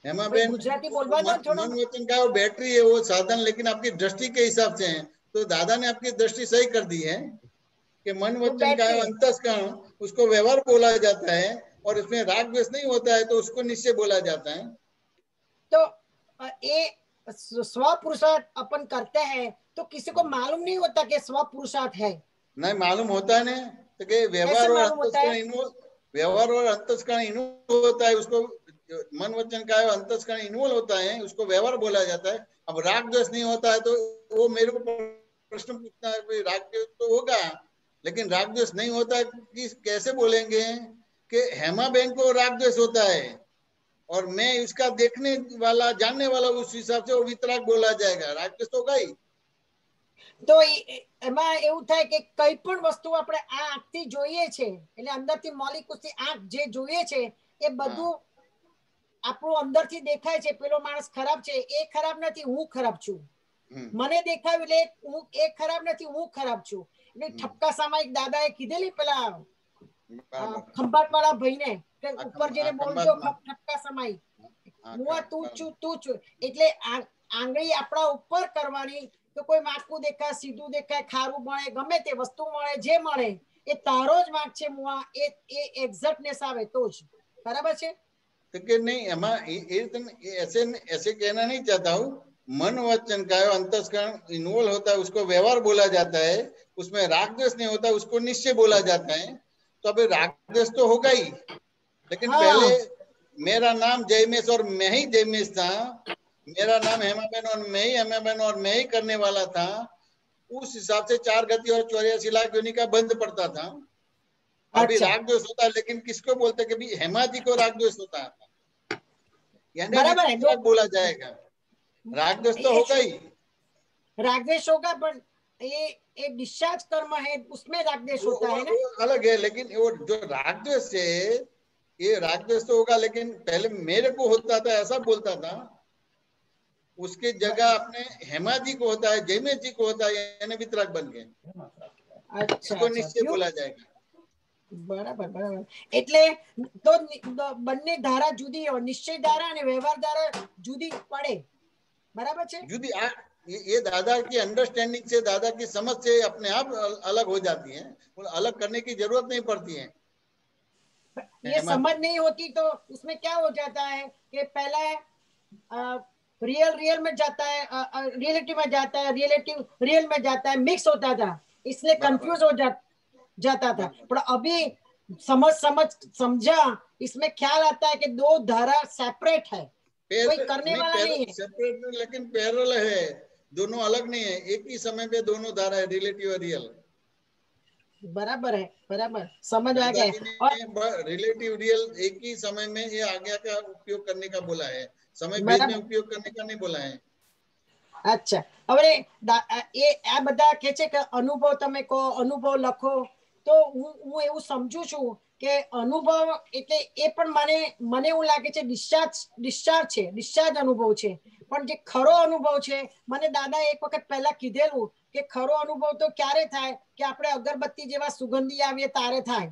हेमा बेन, गुजराती बोलवा दो थोड़ा। मन वचन का वो बैटरी है, वो साधन, लेकिन आपकी दृष्टि के हिसाब से है। तो दादा ने आपकी दृष्टि सही कर दी है कि मन वचन का अंतस्करण उसको व्यवहार बोला जाता है, और इसमें राग द्वेष नहीं होता है तो उसको निश्चय बोला जाता है। तो ये स्व पुरुषार्थ अपन करते हैं तो किसी को मालूम नहीं होता कि स्व पुरुषार्थ है? नहीं मालूम होता है ना, तो कि व्यवहार और अंतस्करण इन्वॉल्व होता है, उसको मन वचन का अंतस्करण इन्वॉल्व होता है, उसको व्यवहार बोला जाता है। अब राग द्वेष नहीं होता है तो वो मेरे को प्रश्न पूछना है, राग द्वेष तो होगा, लेकिन राग द्वेष नहीं होता है कि कैसे बोलेंगे कि हेमा बेन को राग द्वेष होता है और मैं इसका देखने वाला जानने वाला, उस हिसाब से वो वितराग बोला जाएगा, राग द्वेष तो होगा ही। तो એમાં એવું થાય કે કઈ પણ વસ્તુ આપણે આ આંખથી જોઈએ છે, એટલે અંદરથી મોલિક્યુલથી આંખ જે જોઈએ છે એ બધું આપણું અંદરથી દેખાય છે પેલો માણસ ખરાબ છે, એ ખરાબ નથી, હું ખરાબ છું. મને દેખાયું એટલે હું એ ખરાબ નથી, હું ખરાબ છું. એટલે ઠપકા સામાયિક દાદાએ કીધેલી પેલા ખંભાત વાળા ભાઈને કે ઉપર જઈને બોલજો ઠપકા સામાયિક, હું આ તું છું, તું છું. એટલે આંગળી આપણા ઉપર કરવાની, તો કોઈ માટકું દેખાય, સીધું દેખાય, ખારું મળે, ગમે તે વસ્તુ મળે, જે મળે એ તારો જ વાંક છે મુઆ, એ એક્ઝેક્ટનેસ આવે તો જ. બરાબર છે? तो कि नहीं हमारा ऐसे ऐसे कहना नहीं चाहता हूँ। मन वचन का अंतस्करण इन्वॉल्व होता है, उसको व्यवहार बोला जाता है, उसमें राग द्वेष नहीं होता, उसको निश्चय बोला जाता है। तो अभी राग द्वेष तो होगा ही, लेकिन पहले मेरा नाम जयमेश और मैं ही जयमेश था, मेरा नाम हेमाबेन और मैं ही हेमाबेन और मैं ही करने वाला था, उस हिसाब से 4 गति और 84 लाख योनि का बंद पड़ता था। अभी राग द्वेष होता है, लेकिन किसको बोलते कि भी हेमा जी को राग द्वेष होता है, यानी बोला जाएगा। राग द्वेष तो होगा ही, राग द्वेष होगा, पर ये डिस्चार्ज कर्म है, उसमें राग द्वेष होता है ना, अलग है। लेकिन वो जो राग द्वेष है, ये राग द्वेष तो होगा, लेकिन पहले मेरे को होता था ऐसा बोलता था, उसके जगह अपने हेमा जी को होता है, जयमेश जी को होता है, यानी वितराग बन गए। इसको निश्चय बोला जाएगा। બરાબર બરાબર. એટલે તો બંને ધારા જુદી હોય, નિશ્ચય ધારા અને વ્યવહાર ધારા જુદી પડે. બરાબર છે? જુદી ये दादा की अंडरस्टैंडिंग से, दादा की समझ से अपने आप अलग हो जाती है, अलग करने की जरूरत नहीं पड़ती है। ये समझ नहीं होती तो उसमें क्या हो जाता है कि पहला रियल में जाता है, रियलिटी में जाता है, रियलिटी रियल में जाता है, मिक्स होता था, इसलिए कंफ्यूज हो जाता था। पर अभी समझा, इसमें ख्याल आता है कि 2 धारा सेपरेट है, कोई करने वाला नहीं है, सेपरेट लेकिन पैरेलल है, दोनों अलग नहीं है, एक ही समय पे दोनों धारा है, रिलेटिव और रियल। बराबर है, बराबर समझ आ गया। और रिलेटिव रियल एक ही समय में ये आज्ञा का उपयोग करने का बोला है, समय भेद में उपयोग करने का नहीं बोला है। अच्छा, હવે એ આ બધા કહે છે કે અનુભવ તમે કહો, અનુભવ લખો, તો હું એવું સમજુ છું કે અનુભવ એટલે એ પણ મને એવું લાગે છે ડિસ્ચાર્જ અનુભવ છે, પણ જે ખરો અનુભવ છે, મને દાદા એક વખત પહેલા કીધેલું કે ખરો અનુભવ તો ક્યારે થાય કે આપણે અગરબત્તી જેવા સુગંધી આવીએ તારે થાય.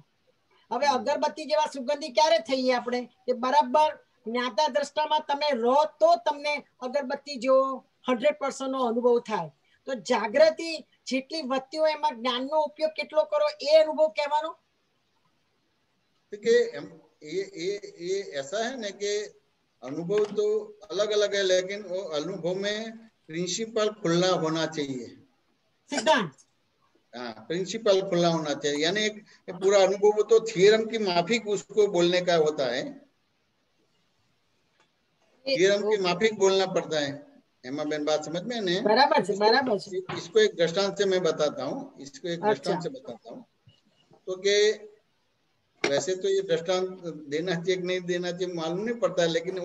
હવે અગરબત્તી જેવા સુગંધી ક્યારે થઈએ આપણે કે બરાબર જ્ઞાતા દ્રષ્ટામાં તમે રહો તો તમને અગરબત્તી જેવો 100% નો અનુભવ થાય. તો જાગૃતિ જેટલી વધતી હોય એમાં જ્ઞાનનો ઉપયોગ કેટલો કરો એ અનુભવ કહેવાનો. કે ये ऐसा है ना कि अनुभव तो अलग अलग है, लेकिन वो अनुभव में प्रिंसिपल खुला होना चाहिए, सिद्धांत। हाँ, प्रिंसिपल खुला होना चाहिए, यानी एक पूरा अनुभव तो थियरम की माफिक उसको बोलने का होता है, थियरम की माफिक बोलना पड़ता है। हेमा बेन बात समझ में नहीं? बराबर से, बराबर से। इसको एक दृष्टांत से मैं बताता हूँ, इसको एक दृष्टांत से बताता हूँ। तो के वैसे तो ये दृष्टांत देना चाहिए कि नहीं देना चाहिए मालूम नहीं पड़ता है, लेकिन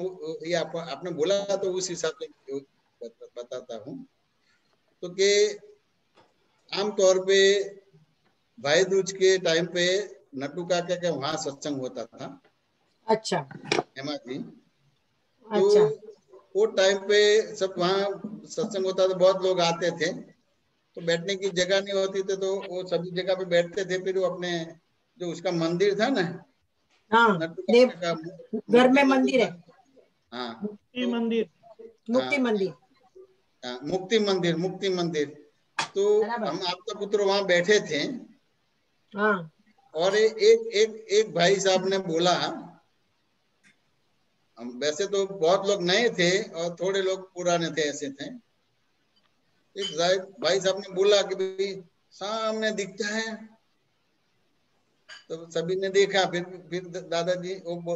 ये आपने बोला तो उस हिसाब से बताता हूँ। तो के आमतौर पे भाई दूज के टाइम पे नट्टू काका के वहां सत्संग होता था। अच्छा। हेमा जी, अच्छा। तो वो टाइम पे सब वहाँ सत्संग होता था, बहुत लोग आते थे, तो बैठने की जगह नहीं होती थी, तो वो सभी जगह पे बैठते थे। फिर वो अपने जो उसका मंदिर था ना, हाँ, घर में मंदिर है, हाँ, मंदिर, मुक्ति मंदिर, मुक्ति मंदिर। तो हम आपका पुत्र वहां बैठे थे। हाँ। और एक भाई साहब ने बोला, वैसे तो बहुत लोग नए थे और थोड़े लोग पुराने थे, ऐसे थे। एक भाई साहब ने बोला कि भाई सामने दिखता है, तो सभी ने देखा। फिर दादाजी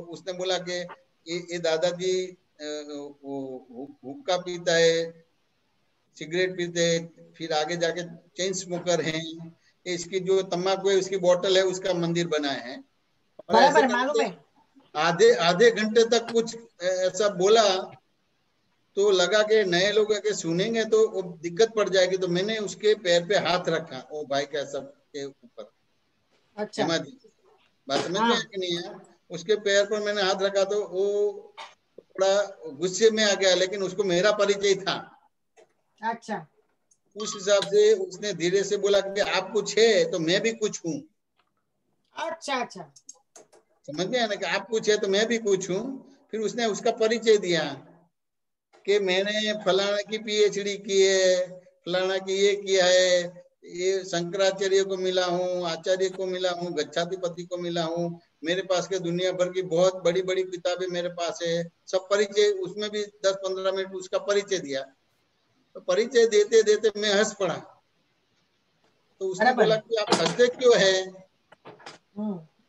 उसने बोला कि ये दादाजी हुक्का पीता है, सिगरेट पीते, फिर आगे जाके चेन स्मोकर हैं, इसकी जो तंबाकू है उसकी बोतल है, उसका मंदिर बनाए हैं। बराबर, मालूम है। आधे घंटे तक कुछ ऐसा बोला, तो लगा कि नए लोग अगर सुनेंगे तो वो दिक्कत पड़ जाएगी, तो मैंने उसके पैर पे हाथ रखा, वो भाई का सब के ऊपर। अच्छा। बात समझ में कि नहीं है? उसके पैर पर मैंने हाथ रखा, तो वो थोड़ा गुस्से में आ गया, लेकिन उसको मेरा परिचय था। अच्छा उस हिसाब से उसने धीरे से बोला कि आप कुछ है तो मैं भी कुछ हूँ। अच्छा अच्छा समझ गया ना कि आप कुछ है तो मैं भी कुछ हूँ। फिर उसने उसका परिचय दिया कि मैंने फलाना की पीएचडी की है, फलाना की ये किया है, ये शंकराचार्य को मिला हूँ, आचार्य को मिला हूँ, गच्छाधिपति को मिला हूँ, मेरे पास के दुनिया भर की बहुत बड़ी बड़ी किताबें मेरे पास है। सब परिचय उसमें भी 10-15 मिनट उसका परिचय दिया। तो परिचय देते देते मैं हंस पड़ा। तो उसने बराबर बोला है। कि आप हंसते क्यों है?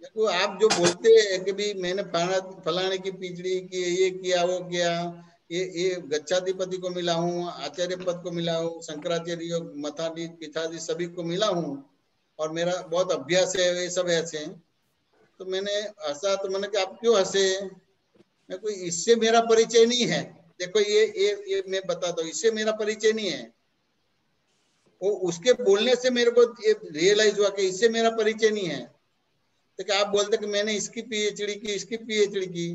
देखो आप जो बोलते हैं कि भी मैंने फलाने की पीएचडी की, ये किया वो किया, ये गच्छाधिपति को मिला हूँ, आचार्य पद को मिला हूँ, शंकराचार्य मठाधीश पीठाधीश सभी को मिला हूँ, और मेरा बहुत अभ्यास है, ये सब ऐसे हैं। तो मैंने हंसा। तो मैंने कहा आप क्यों हंसे? मैं कोई इससे मेरा परिचय नहीं है। देखो ये मैं बताता हूँ, इससे मेरा परिचय नहीं है। वो उसके बोलने से मेरे को ये रियलाइज हुआ कि इससे मेरा परिचय नहीं है। तो क्या आप बोलते कि मैंने इसकी पीएचडी की, इसकी पीएचडी की,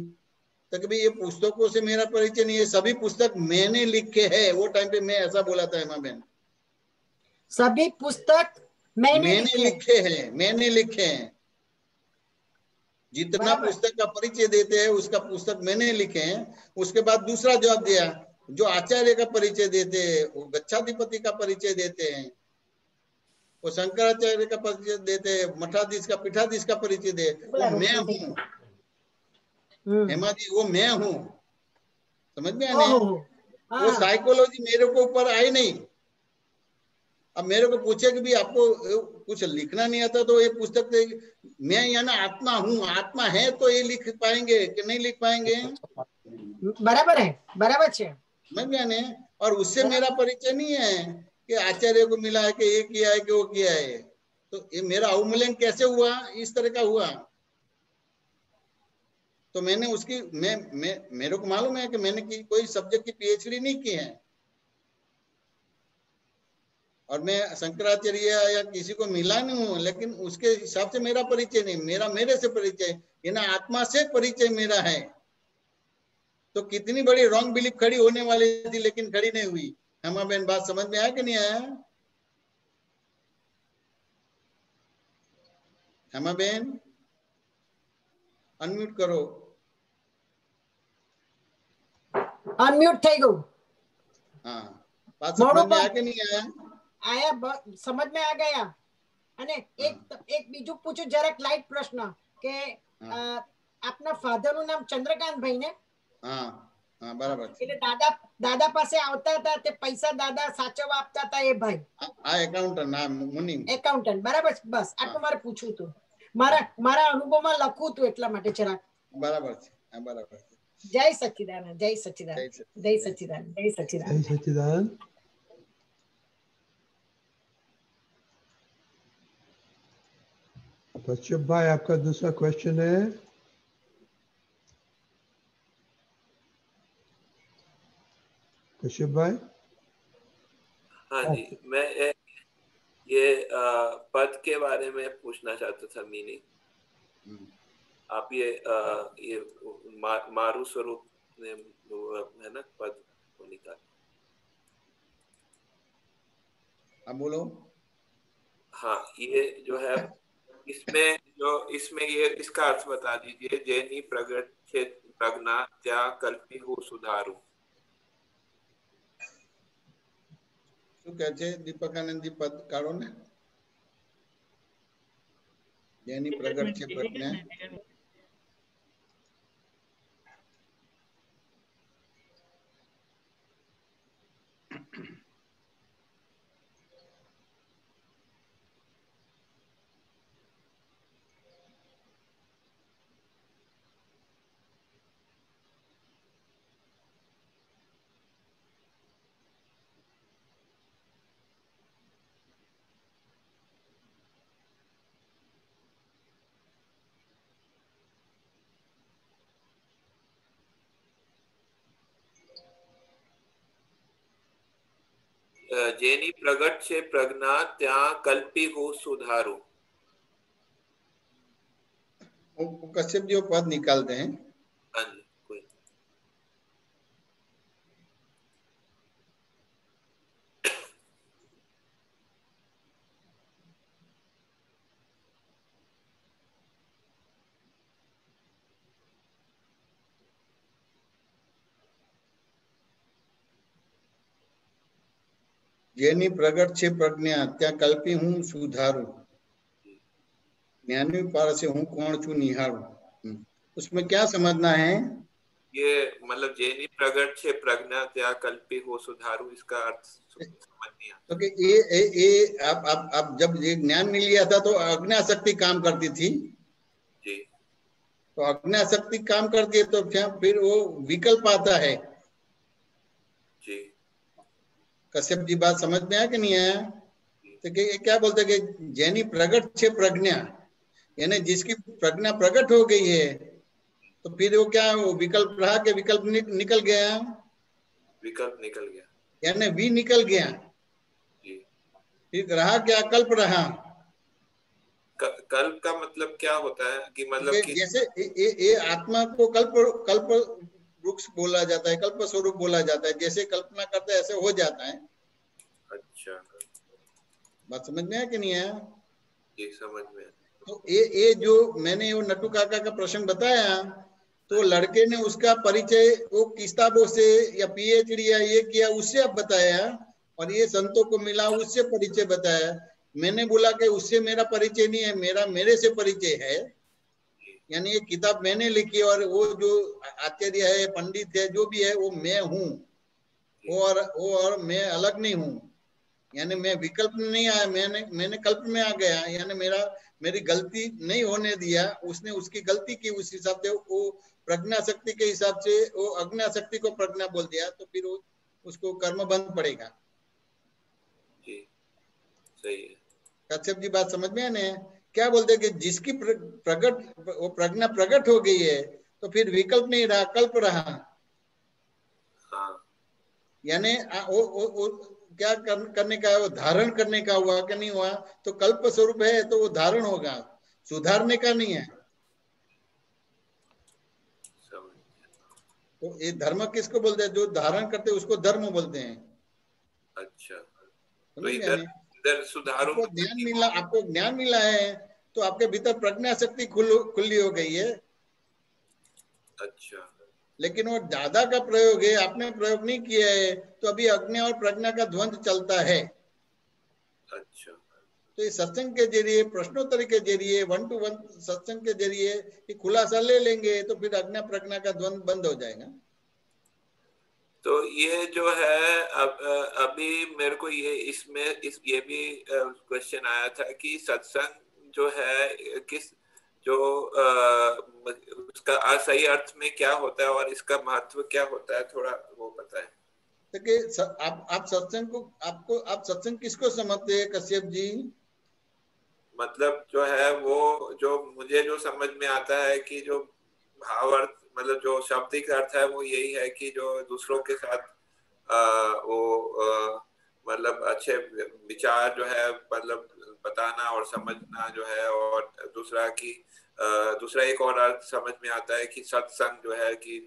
तो कभी ये पुस्तकों से मेरा परिचय नहीं है, सभी पुस्तक मैंने लिखे हैं। वो टाइम पे मैं ऐसा बोला था हेमा बहन, सभी पुस्तक मैंने लिखे हैं, मैंने लिखे हैं। जितना बराबर। पुस्तक का परिचय देते हैं उसका पुस्तक मैंने लिखे हैं। उसके बाद दूसरा जवाब दिया, जो आचार्य का परिचय देते हैं, वो गच्छाधिपति का परिचय देते हैं, वो शंकराचार्य का परिचय देते हैं, मठाधीश का पीठाधीश का परिचय दे, वो मैं हूँ हेमा जी, वो मैं हूँ। समझ में आने? वो साइकोलॉजी मेरे को ऊपर आई नहीं। अब मेरे को पूछे कि भी आपको कुछ लिखना नहीं आता तो ये पुस्तक मैं यानी आत्मा हूँ, आत्मा है तो ये लिख पाएंगे कि नहीं लिख पाएंगे? बराबर है, बराबर है। समझ में आने? और उससे मेरा परिचय नहीं है कि आचार्य को मिला है कि ये किया है कि वो किया है। तो ये मेरा अवमूल्यन कैसे हुआ? इस तरह का हुआ। तो मैंने उसकी मेरे को मालूम है कि मैंने कोई सब्जेक्ट की पीएचडी नहीं की है, और मैं शंकराचार्य या किसी को मिला नहीं हूँ, लेकिन उसके हिसाब से मेरा परिचय नहीं, मेरा मेरे से परिचय, ये ना आत्मा से परिचय मेरा है। तो कितनी बड़ी रॉन्ग बिलीफ खड़ी होने वाली थी, लेकिन खड़ी नहीं हुई। हेमा बहन बात समझ में आया कि नहीं आया? हेमा बहन अनम्यूट करो। अनम्यूट થઈ ગયું। हाँ, बात समझ में आया कि नहीं आया? आया, समझ में आ गया। અને એક બીજું પૂછું જરાક લાઈટ પ્રશ્ન કે આપના ફાધર નું નામ ચંદ્રકાંત ભાઈ ને? હા હા બરાબર છે। એટલે દાદા પાસે આવતા હતા તે પૈસા દાદા સાચવવા આપતા હતા એ ભાઈ? આ એકાઉન્ટન્ટ નામ મુનિમ એકાઉન્ટન્ટ, બરાબર। બસ આટલું મારે પૂછવું હતું, મારા અનુભવમાં લખવું હતું એટલા માટે જરાક। બરાબર છે, હા બરાબર છે। જય સચ્ચિદાનંદ, જય સચ્ચિદાનંદ, જય સચ્ચિદાનંદ, જય સચ્ચિદાનંદ, જય સચ્ચિદાનંદ। कश्यप भाई आपका दूसरा क्वेश्चन है। कश्यप भाई। हाँ जी, मैं ये पद के बारे में पूछना चाहता था मीनिंग। आप ये मारू स्वरूप ने है ना पद को निकाल। अब बोलो। हाँ, ये जो है इसमें ये इसका अर्थ बता दीजिए। जेनी प्रगट छे प्रज्ञा त्या कल्पी हो सुधारू। શું કહે છે દીપકાનંદજી? પદ કાઢો ને। જેની પ્રગટ છે પ્રજ્ઞા जेनी प्रगट छे प्रज्ञा त्या कल्पी हो सुधारू। कश्यप जी वो पद निकालते हैं। हाँ जी, कोई જેની પ્રગટ છે પ્રજ્ઞા ત્યાં કલ્પી હું સુધારું, ज्ञानी पार से हूँ कौन छू निहारू। उसमें क्या समझना है? ये मतलब जेनी प्रगट छे प्रज्ञा त्या कल्पी हो सुधारू, इसका अर्थ समझ नहीं आता। तो कि ये आप जब ये ज्ञान मिल गया था तो अज्ञा शक्ति काम करती थी जी, तो अज्ञा शक्ति काम करती है तो फिर वो विकल्प आता है जी। कश्यप जी बात समझ में आया कि नहीं आया? तो कि क्या बोलते कि जैनी प्रगट छे प्रज्ञा, यानी जिसकी प्रज्ञा प्रकट हो गई है तो फिर वो क्या वो विकल्प रहा कि विकल्प निकल गया, विकल्प निकल गया, यानी वी निकल गया जी। फिर रहा क्या? कल्प रहा। कल्प का मतलब क्या होता है कि मतलब कि जैसे ये आत्मा को कल्प वृक्ष बोला जाता है, कल्प स्वरूप बोला जाता है, जैसे कल्पना करते ऐसे हो जाता है। अच्छा, बात समझ में आया कि नहीं आया? जी समझ में। तो ये जो मैंने वो नट्टू काका का प्रश्न बताया तो लड़के ने उसका परिचय वो किताबों से या पीएचडी या ये किया उससे अब बताया, और ये संतों को मिला उससे परिचय बताया। मैंने बोला कि उससे मेरा परिचय नहीं है, मेरा मेरे से परिचय है, यानी ये किताब मैंने लिखी और वो जो आचार्य है पंडित है जो भी है वो मैं हूँ, वो और मैं अलग नहीं हूँ, यानी मैं विकल्प में नहीं आया, मैंने कल्प में आ गया, यानी मेरी गलती नहीं होने दिया, उसने उसकी गलती की, उस हिसाब से वो प्रज्ञा शक्ति के हिसाब से वो अज्ञा शक्ति को प्रज्ञा बोल दिया तो फिर वो उसको कर्म बंद पड़ेगा। जी सही है। कश्यप जी बात समझ में आने क्या बोलते कि जिसकी वो प्रज्ञा प्रकट हो गई है तो फिर विकल्प नहीं रहा, कल्प रहा। हाँ। यानी वो क्या करने का है, वो धारण करने का हुआ कि नहीं हुआ, तो कल्प स्वरूप है तो वो धारण होगा, सुधारने का नहीं है। तो ये धर्म किसको बोलते हैं? जो धारण करते हैं उसको धर्म बोलते हैं। अच्छा, तो इधर सुधारो आपको ज्ञान मिला है तो आपके भीतर प्रज्ञा शक्ति खुली हो गई है। अच्छा, लेकिन वो दादा का प्रयोग है, आपने प्रयोग नहीं किया है तो अभी अज्ञा और प्रज्ञा का द्वंद्व चलता है। अच्छा, तो ये सत्संग के जरिए, प्रश्नोत्तरी के जरिए, 1-to-1 सत्संग के जरिए खुलासा ले लेंगे तो फिर अज्ञा प्रज्ञा का द्वंद्व बंद हो जाएगा। तो ये जो है अभी मेरे को ये भी क्वेश्चन आया था कि सत्संग जो है किस जो उसका सही अर्थ में क्या होता है और इसका महत्व क्या होता है, थोड़ा वो पता है? देखिए आप सत्संग को आप सत्संग किसको समझते हैं कश्यप जी? मतलब जो है वो जो मुझे जो समझ में आता है कि जो भाव अर्थ मतलब जो शाब्दिक अर्थ है वो यही है कि जो दूसरों के साथ मतलब अच्छे विचार जो है मतलब बताना और समझना जो है, और दूसरा एक और अर्थ समझ में आता है कि सत्संग जो है कि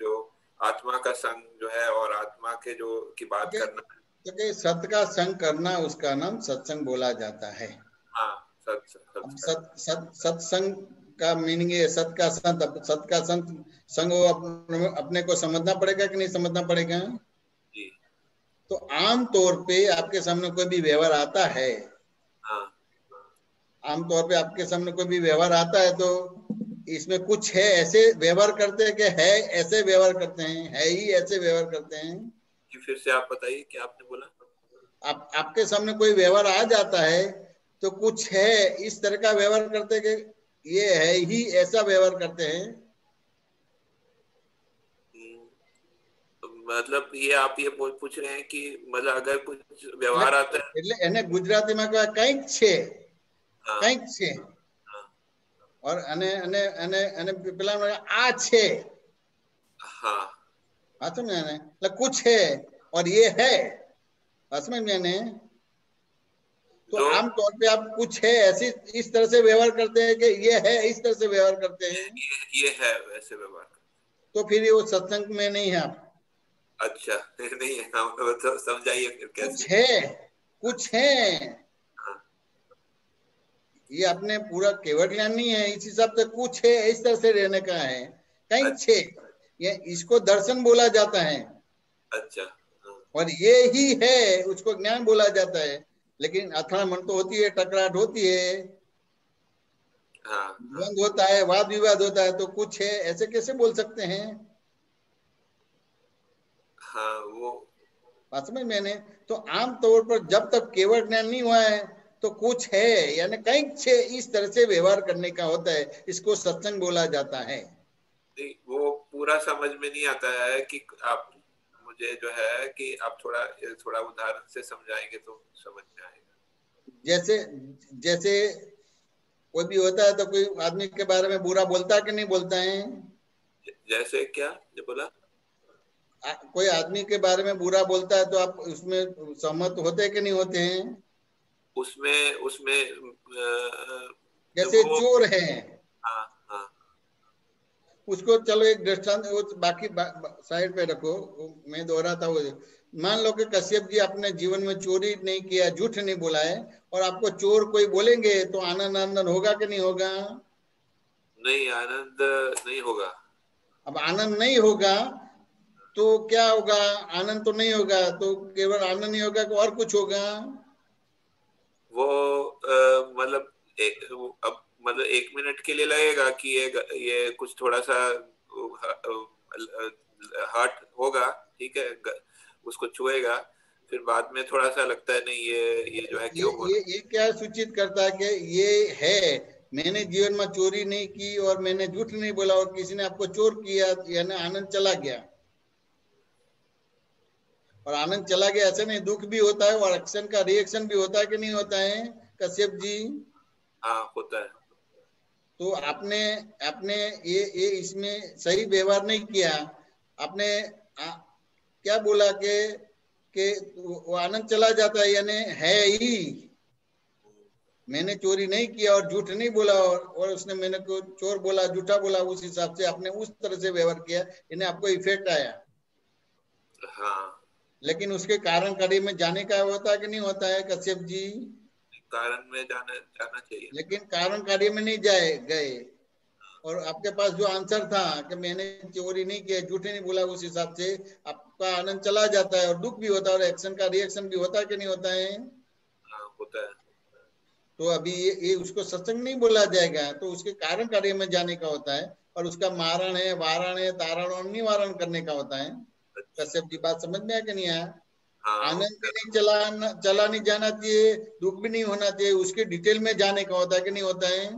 जो आत्मा का संग जो है और आत्मा के जो की बात करना, तो सत का संग करना उसका नाम सत्संग बोला जाता है। हाँ, सत्संग का मीनिंग है सत का संत संग अपने को समझना पड़ेगा कि नहीं समझना पड़ेगा? जी। तो आम तौर पे आपके सामने कोई भी व्यवहार आता है, हाँ, आम तौर पे आपके सामने कोई भी व्यवहार आता है तो इसमें कुछ है ऐसे व्यवहार करते हैं कि है ऐसे व्यवहार करते हैं, है ही ऐसे व्यवहार करते हैं। कि फिर से आप बताइए क्या आपने बोला? आपके सामने कोई व्यवहार आ जाता है तो कुछ है इस तरह का व्यवहार करते हैं कि ये है ही ऐसा व्यवहार करते हैं। मतलब ये आप ये पूछ रहे हैं कि मतलब अगर कुछ व्यवहार आता है એટલે એને ગુજરાતીમાં કહેવાય કંઈક છે, કંઈક છે, और અને પેલા આ છે, हाँ हाँ समझ में मतलब कुछ है और ये है, समझ में? तो आमतौर पे आप कुछ है ऐसी इस तरह से व्यवहार करते हैं कि ये है इस तरह से व्यवहार करते हैं, ये है वैसे व्यवहार, तो फिर ये वो सत्संग में नहीं है आप। अच्छा नहीं है, तो समझाइए फिर कैसे? कुछ है ये अपने पूरा केवल ज्ञान नहीं है, इस हिसाब से कुछ है इस तरह से रहने का है, कहीं छे ये इसको दर्शन बोला जाता है। अच्छा, और ये ही है, उसको ज्ञान बोला जाता है। लेकिन अथामन तो होती है, टकराट होती है, द्वंद होता है, वाद विवाद होता है, तो कुछ है ऐसे कैसे बोल सकते हैं? हाँ वो बात समझ मैंने तो आम तौर पर जब तक केवल ज्ञान नहीं हुआ है तो कुछ है, यानी कहीं से इस तरह से व्यवहार करने का होता है, इसको सत्संग बोला जाता है। नहीं, वो पूरा समझ में नहीं आता है कि आप मुझे जो है कि आप थोड़ा थोड़ा उदाहरण से समझाएंगे तो समझ में आएगा। जैसे जैसे कोई भी होता है तो कोई आदमी के बारे में बुरा बोलता है कि नहीं बोलता है? जैसे क्या जो बोला? कोई आदमी के बारे में बुरा बोलता है तो आप उसमें सहमत होते हैं कि नहीं होते हैं? उसमें उसमें जैसे चोर है, हाँ हाँ उसको चलो एक दृष्टांत, वो बाकी साइड पे रखो, मैं दोहराता हूँ। मान लो कि कश्यप जी अपने जीवन में चोरी नहीं किया, झूठ नहीं बोला है, और आपको चोर कोई बोलेंगे तो आनंद आनंद होगा कि नहीं होगा? नहीं, आनंद नहीं होगा। अब आनंद नहीं होगा तो क्या होगा? आनंद तो नहीं होगा, तो केवल आनंद नहीं होगा तो और कुछ होगा? वो मतलब अब मतलब 1 मिनट के लिए लगेगा कि ये कुछ थोड़ा सा हर्ट होगा, ठीक है, उसको छुएगा, फिर बाद में थोड़ा सा लगता है नहीं ये जो है क्यों हो ये क्या सूचित करता है कि ये है, मैंने जीवन में चोरी नहीं की और मैंने झूठ नहीं बोला और किसी ने आपको चोर किया, यानी आनंद चला गया। और आनंद चला गया ऐसे नहीं, दुख भी होता है और एक्शन का रिएक्शन भी होता है कि नहीं होता है कश्यप जी? हाँ होता है। तो आपने आपने ये इसमें सही व्यवहार नहीं किया, आपने क्या बोला कि वो आनंद चला जाता है, यानी है ही मैंने चोरी नहीं किया और झूठ नहीं बोला, और उसने मैंने को चोर बोला, झूठा बोला, उस हिसाब से आपने उस तरह से व्यवहार किया, इन्हें आपको इफेक्ट आया। हाँ लेकिन उसके कारण कार्य में जाने का होता है कि नहीं होता है कश्यप जी? कारण में जाना जाना चाहिए। लेकिन कारण कार्य में नहीं गए, और आपके पास जो आंसर था कि मैंने चोरी नहीं किया, झूठे नहीं बोला, उस हिसाब से आपका आनंद चला जाता है और दुख भी होता है और एक्शन का रिएक्शन भी होता है कि नहीं होता है? हाँ होता है। तो अभी ये उसको सत्संग नहीं बोला जाएगा, तो उसके कारण कार्य में जाने का होता है, और उसका मारण है, वारण है, तारण और निवारण करने का होता है। कश्यप जी बात समझ में आया कि नहीं आया? आनंद भी नहीं चला नहीं जाना चाहिए, दुख भी नहीं होना चाहिए, उसके डिटेल में जाने का होता है कि नहीं होता है?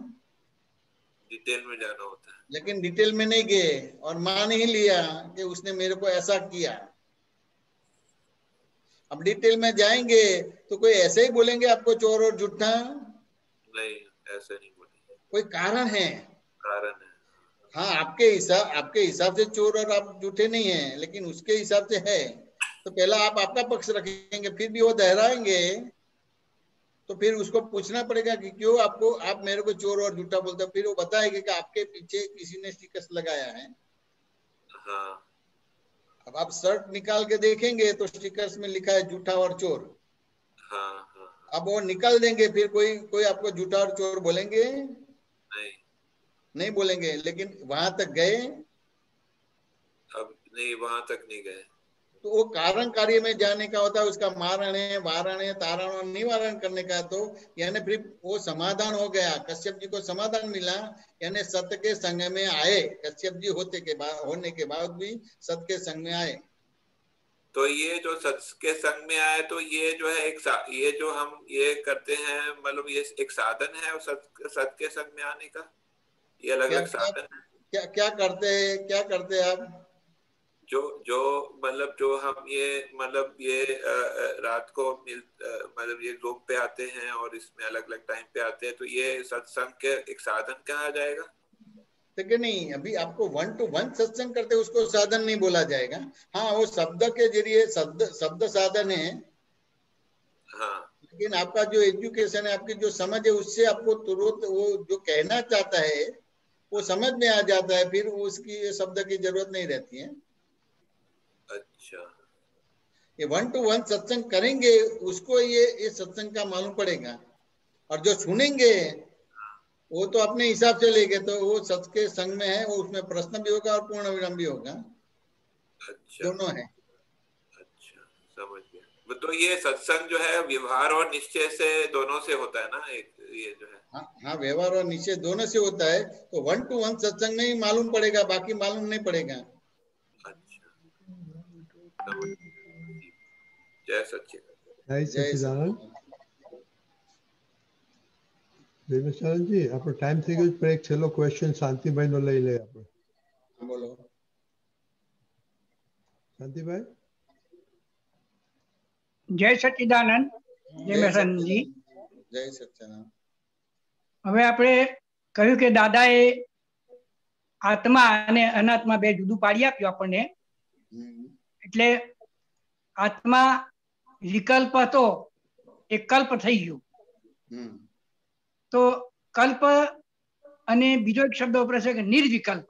डिटेल में जाना होता है। लेकिन डिटेल में नहीं गए और मान ही लिया कि उसने मेरे को ऐसा किया। अब डिटेल में जाएंगे तो कोई ऐसे ही बोलेंगे आपको चोर और झूठा? नहीं, ऐसे नहीं बोलेंगे। कोई कारण है, कारण है। हाँ, आपके हिसाब से चोर और आप झूठे नहीं है, लेकिन उसके हिसाब से है। तो पहला आप आपका पक्ष रखेंगे, फिर भी वो दोहराएंगे, तो फिर उसको पूछना पड़ेगा कि क्यों आप मेरे को चोर और झूठा बोलते हो। फिर वो बताएगा कि आपके पीछे किसी ने स्टिकर्स लगाया है। हाँ अब आप शर्ट निकाल के देखेंगे तो स्टिकर्स में लिखा है झूठा और चोर। हाँ हाँ। अब वो निकाल देंगे, फिर कोई आपको झूठा और चोर बोलेंगे? नहीं बोलेंगे। लेकिन वहां तक गए? अब नहीं, वहां तक नहीं गए। तो वो कारण कार्य में जाने का होता है, उसका मारण है, वारण है, तारण और निवारण करने का। तो यानी फिर वो समाधान हो गया, कश्यप जी को समाधान मिला, यानी सत्य के संग में आए। कश्यप जी होने के बाद भी सत्य के संग में आए। तो ये जो सत्य के संग में आए, तो ये जो है ये जो हम ये करते हैं, मतलब ये एक साधन है सत्य के संग में आने का, ये अलग अलग साधन है। क्या करते हैं आप? जो मतलब जो हम ये मतलब ये रात को मतलब ये रूम पे आते हैं और इसमें अलग अलग टाइम पे आते हैं, तो ये सत्संग के एक साधन कहा जाएगा? ठीक है, नहीं, अभी आपको 1 to 1 सत्संग करते उसको साधन नहीं बोला जाएगा। हाँ, वो शब्द के जरिए शब्द साधन है। हाँ। लेकिन आपका जो एजुकेशन है, आपकी जो समझ है, उससे आपको तुरंत वो जो कहना चाहता है वो समझ में आ जाता है, फिर उसकी शब्द की जरूरत नहीं रहती है। अच्छा। ये 1 to 1 सत्संग करेंगे उसको ये सत्संग का मालूम पड़ेगा। और जो सुनेंगे वो तो अपने हिसाब से लेंगे, तो वो सत्य के संग में है, वो उसमें प्रश्न भी होगा और पूर्ण विराम भी होगा। अच्छा। दोनों है। अच्छा, समझ तो ये सत्संग जो है व्यवहार और निश्चय से दोनों से होता है ना, एक ये जो है। हाँ, व्यवहार और निश्चय दोनों से होता है। तो 1 to 1 सत्संग में ही मालूम पड़ेगा, बाकी मालूम नहीं पड़ेगा। अच्छा, जय सच्चिदानंद। जय सच्चिदानंद। દેવેશાનંદ જી, આપણો ટાઈમ થઈ ગયો છે, એક છેલ્લો ક્વેશ્ચન શાંતિભાઈ નો લઈ લે આપણે. બોલો શાંતિભાઈ. જય સચ્ચિદાનંદ. દેવેશાનંદજી, જય સચ્ચિદાનંદ. હવે આપણે કહ્યું કે દાદાએ આત્મા અને અનાત્મા બે જુદું પાડી આપ્યું આપણને. એટલે આત્મા વિકલ્પ હતો એ કલ્પ થઈ ગયું. તો કલ્પ અને બીજો એક શબ્દ વપરાય છે કે નિર્વિકલ્પ.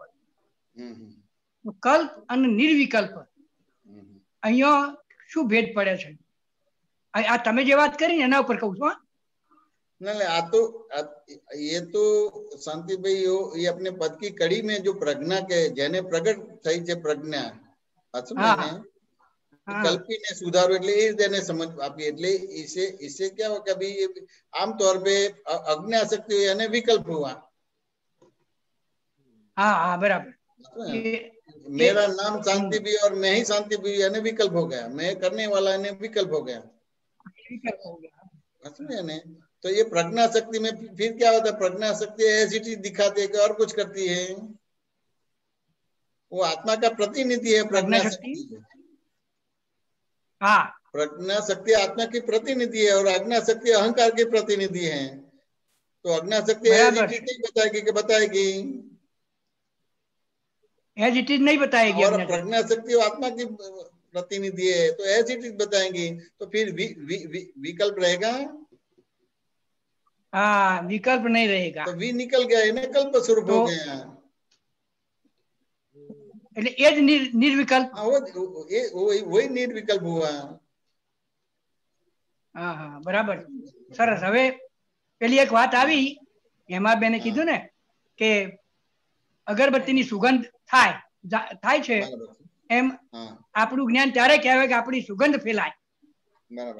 કલ્પ અને નિર્વિકલ્પ અહીંયા શું ભેદ પડે છે? આ તમે જે વાત કરી ને એના ઉપર કહું છું. नहीं, ये तो शांति भाई ये अपने पद की कड़ी में जो प्रज्ञा के जेने प्रगट थई छे प्रज्ञा कल्पी ने सुधारो એટલે એ તેને સમજ આપી. એટલે इससे क्या हो कभी आम तौर पे अज्ञा शक्ति हुई यानी विकल्प हुआ. हाँ बराबर. मेरा नाम शांति भी और मैं ही शांति भी यानी विकल्प हो गया. मैं करने वाला यानी विकल्प हो गया. ने तो ये प्रज्ञा शक्ति में फिर क्या होता है? प्रज्ञा शक्ति ऐसी चीज दिखाती है कि और कुछ करती है. वो आत्मा का प्रतिनिधि है प्रज्ञा शक्ति. हाँ, प्रज्ञा शक्ति आत्मा की प्रतिनिधि है और अज्ञा शक्ति अहंकार की प्रतिनिधि है. तो अज्ञा शक्ति ऐसी चीज नहीं बताएगी कि बताएगी, ऐसी चीज नहीं बताएगी. और प्रज्ञा शक्ति आत्मा की प्रतिनिधि है तो ऐसी चीज बताएंगी. तो फिर विकल्प रहेगा? हाँ, विकल्प नहीं रहेगा. तो वी निकल गया है, कल्प स्वरूप हो गया. એટલે એ જ નિર્વિકલ્પ. वही निर्विकल्प हुआ. હા હા બરાબર, સરસ. હવે પેલી એક વાત આવી, હેમાબેને કીધું ને કે અગરબત્તીની સુગંધ થાય છે, એમ આપણું જ્ઞાન ત્યારે કહેવાય કે આપણી સુગંધ ફેલાય.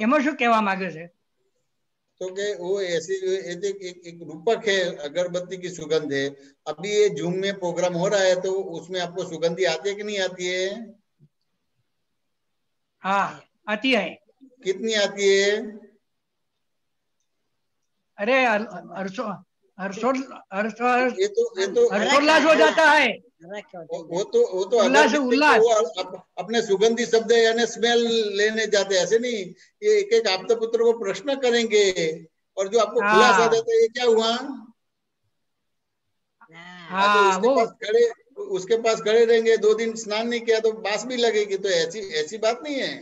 એમાં શું કહેવા માંગે છે? तो कि वो ऐसी एक रूपक है, अगरबत्ती की सुगंध है. अभी ये जूम में प्रोग्राम हो रहा है तो उसमें आपको सुगंधी आती है कि नहीं आती है? हाँ आती है. कितनी आती है? अरे हर्षोल्लास हो जाता है. वो तो अपने सुगंधी शब्द यानी स्मेल लेने जाते, ऐसे नहीं. ये एक एक आपदा पुत्र को प्रश्न करेंगे और जो आपको खुलासा देता है ये क्या हुआ. उसके पास खड़े रहेंगे, 2 दिन स्नान नहीं किया तो बास भी लगेगी. तो ऐसी बात नहीं है.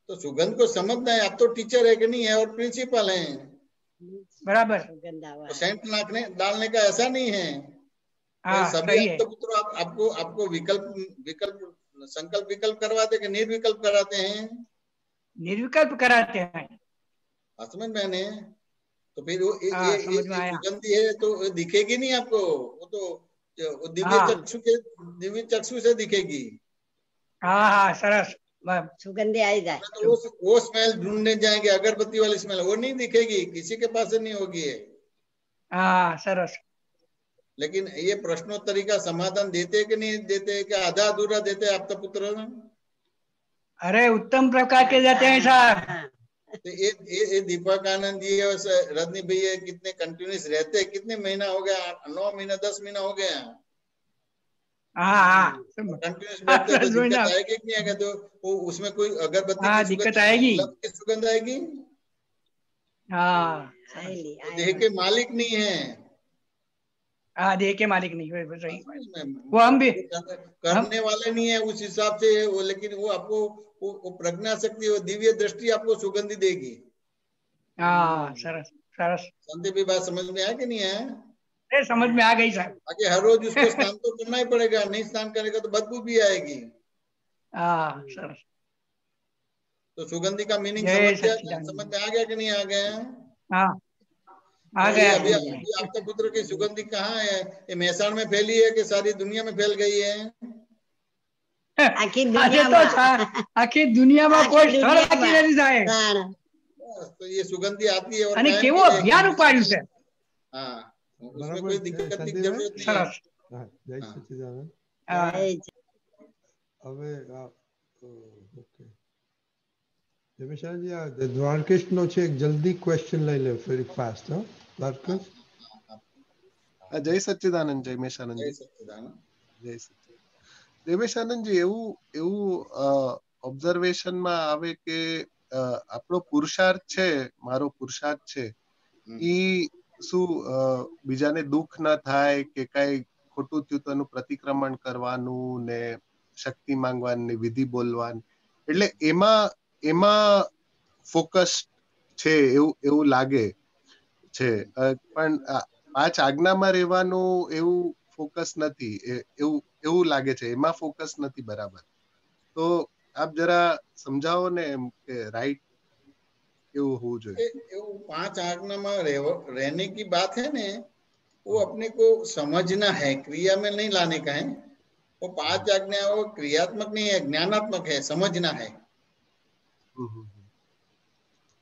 तो सुगंध को समझना है. आप तो टीचर है कि नहीं है और प्रिंसिपल हैं, बराबर. तो सेंट डालने का ऐसा नहीं है. सभी आपको विकल्प संकल्प विकल्प करवाते कि निर्विकल्प कराते हैं? निर्विकल्प कराते हैं. समझ में आने. तो फिर वो सुगंधी है तो दिखेगी नहीं आपको. वो तो दिव्य चक्षु से दिखेगी. हाँ हाँ सरस, सुगंधी आई जाए तो वो स्मेल ढूंढने जाएंगे. अगरबत्ती वाली स्मेल वो नहीं दिखेगी, किसी के पास नहीं होगी. हाँ सरस. लेकिन ये प्रश्नोत्तरी का समाधान देते कि नहीं देते, कि आधा अधूरा देते आपका पुत्र? अरे उत्तम प्रकार के देते हैं साहब. तो ये दीपक आनंद जी और रजनी भैया कितने कंटिन्यूस रहते हैं? कितने महीना हो गया? 9 महीना 10 महीना हो गया. कंटिन्यूस बैठते तो दिक्कत आएगी कि नहीं आएगा? तो उसमें कोई अगरबत्ती की दिक्कत आएगी, सुगंध आएगी. देह के मालिक नहीं है. देह के मालिक नहीं है, सही. वो हम भी करने वाले नहीं है उस हिसाब से वो. लेकिन वो आपको वो प्रज्ञा शक्ति, वो दिव्य दृष्टि आपको सुगंधी देगी. सरस सरस. शांति भी बात समझ में आया कि नहीं है? समझ में आ गई साहब. आगे हर रोज उसको स्नान तो करना ही पड़ेगा. नहीं स्नान करेगा तो बदबू भी आएगी. सरस. तो सुगंधी का मीनिंग समझ में आ गया कि नहीं आ गया? आ गया. अभी आपका पुत्र की सुगंधी कहाँ है? ये मेहसाण में फैली है कि सारी दुनिया में फैल गई है? આખી આખી દુનિયામાં કોઈ સ્થળ બાકી નથી સાહેબ. तो ये सुगंधी आती है और અને કેવું અભિયાન ઉપાડ્યું છે. हाँ, उसमें कोई दिक्कत की जरूरत नहीं है. જય સચ્ચિદાનંદ. હવે ઓકે જમેશાજી, આ દ્વારકેશ નો છે, એક જલ્દી ક્વેશ્ચન લઈ લે, વેરી ફાસ્ટ. હો દ્વારકેશ. જય સચ્ચિદાનંદ. જય મેશાનંદ. जय सच्चिदानंद. જય સચ્ચિદાનંદ. દેવેશાનંદજી, એવું ઓબ્ઝર્વેશનમાં આવે કે આપણો પુરુષાર્થ છે, મારો પુરુષાર્થ છે, ઈ શું બીજાને દુઃખ ના થાય કે કઈ ખોટું થયું તો એનું પ્રતિક્રમણ કરવાનું ને શક્તિ માંગવાની ને વિધિ બોલવાની, એટલે એમાં ફોકસ છે એવું લાગે છે. પણ 5 આજ્ઞામાં રહેવાનું એવું ફોકસ નથી, એવું લાગે છે, એમાં ફોકસ નથી બરાબર. તો આપ જરા समझाओ ने કે राइट क्यों हो जो 5 आज्ञा में रहने की बात है ने, वो अपने को समझना है, क्रिया में नहीं लाने का है. वो 5 आज्ञा वो क्रियात्मक नहीं है, ज्ञानात्मक है, समझना है.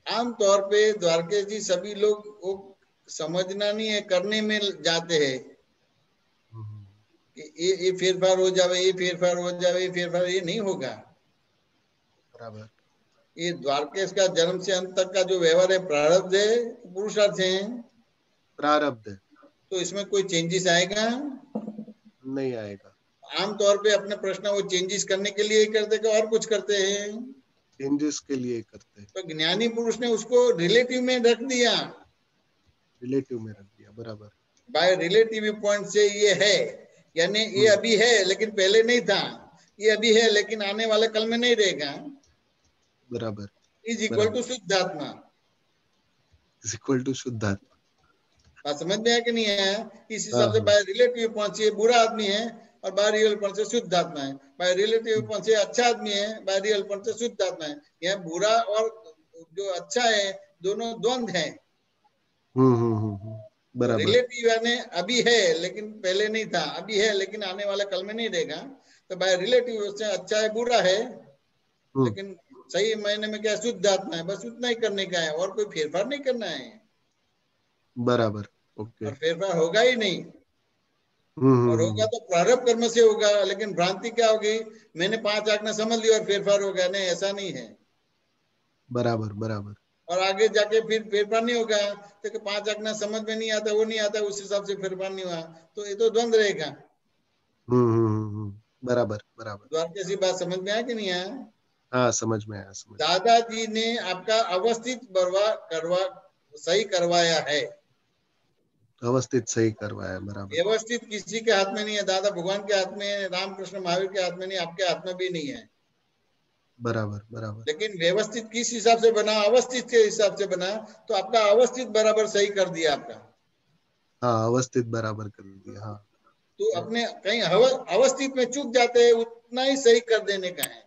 आम तौर पे द्वारकेश जी सभी लोग वो समझना नहीं है, करने में जाते हैं कि ये फेरफार हो जावे, ये फेरफार हो जावे, ये फेरफार, ये नहीं होगा. बराबर. ये द्वारकेश का जन्म से अंत तक का जो व्यवहार है प्रारब्ध है, पुरुषार्थ है. प्रारब्ध है. तो इसमें कोई चेंजेस आएगा? नहीं आएगा. आमतौर पे अपने प्रश्न वो चेंजेस करने के लिए करते हैं और कुछ करते हैं? चेंजेस के लिए करते हैं. तो ज्ञानी पुरुष ने उसको रिलेटिव में रख दिया. रिलेटिव में रख दिया, बराबर. बाय रिलेटिव पॉइंट से ये है, यानी ये अभी है लेकिन पहले नहीं था, ये अभी है लेकिन आने वाले कल में नहीं रहेगा. बराबर. इज इक्वल टू शुद्धात्मा. इज इक्वल टू शुद्धात्मा. बात समझ में आया कि नहीं आया? इस हिसाब से बाय रिलेटिव पॉइंट से बुरा आदमी है और बाय रियल पॉइंट से शुद्ध आत्मा है. बाय रिलेटिव पॉइंट से अच्छा आदमी है, बाय रियल पॉइंट से शुद्ध आत्मा है. यह बुरा और जो अच्छा है दोनों द्वंद्व है. बराबर. रिलेटिव यानी अभी है लेकिन पहले नहीं था, अभी है लेकिन आने वाले कल में नहीं रहेगा. तो बाय रिलेटिव से अच्छा है, बुरा है, लेकिन सही मायने में क्या शुद्ध आत्मा है, बस उतना ही करने का है और कोई फेरफार नहीं करना है. बराबर. ओके. और फेरफार होगा ही नहीं. और होगा तो प्रारब्ध कर्म से होगा. लेकिन भ्रांति क्या होगी, मैंने 5 आज्ञा समझ ली और फेरफार हो गया, नहीं ऐसा नहीं है. बराबर. बराबर. और आगे जाके फिर फेरफार नहीं होगा तो 5 आज्ञा समझ में नहीं आता, वो नहीं आता, उस हिसाब से फेरफार नहीं हुआ तो ये तो द्वंद्व रहेगा. बराबर. बराबर. द्वारकेश की बात समझ में आया कि नहीं आया? हाँ, समझ में आया. दादाजी ने आपका अवस्थित सही करवाया है. अवस्थित सही करवाया, बराबर. व्यवस्थित किसी के हाथ में नहीं है. दादा भगवान के हाथ में है, रामकृष्ण महावीर के हाथ में नहीं, आपके हाथ में भी नहीं है. बराबर. बराबर. लेकिन व्यवस्थित किस हिसाब से बना, अवस्थित के हिसाब से बना, तो आपका अवस्थित बराबर सही कर दिया आपका. हाँ, अवस्थित बराबर कर दिया. हाँ, तो अपने कहीं अवस्थित में चूक जाते हैं, उतना ही सही कर देने का है.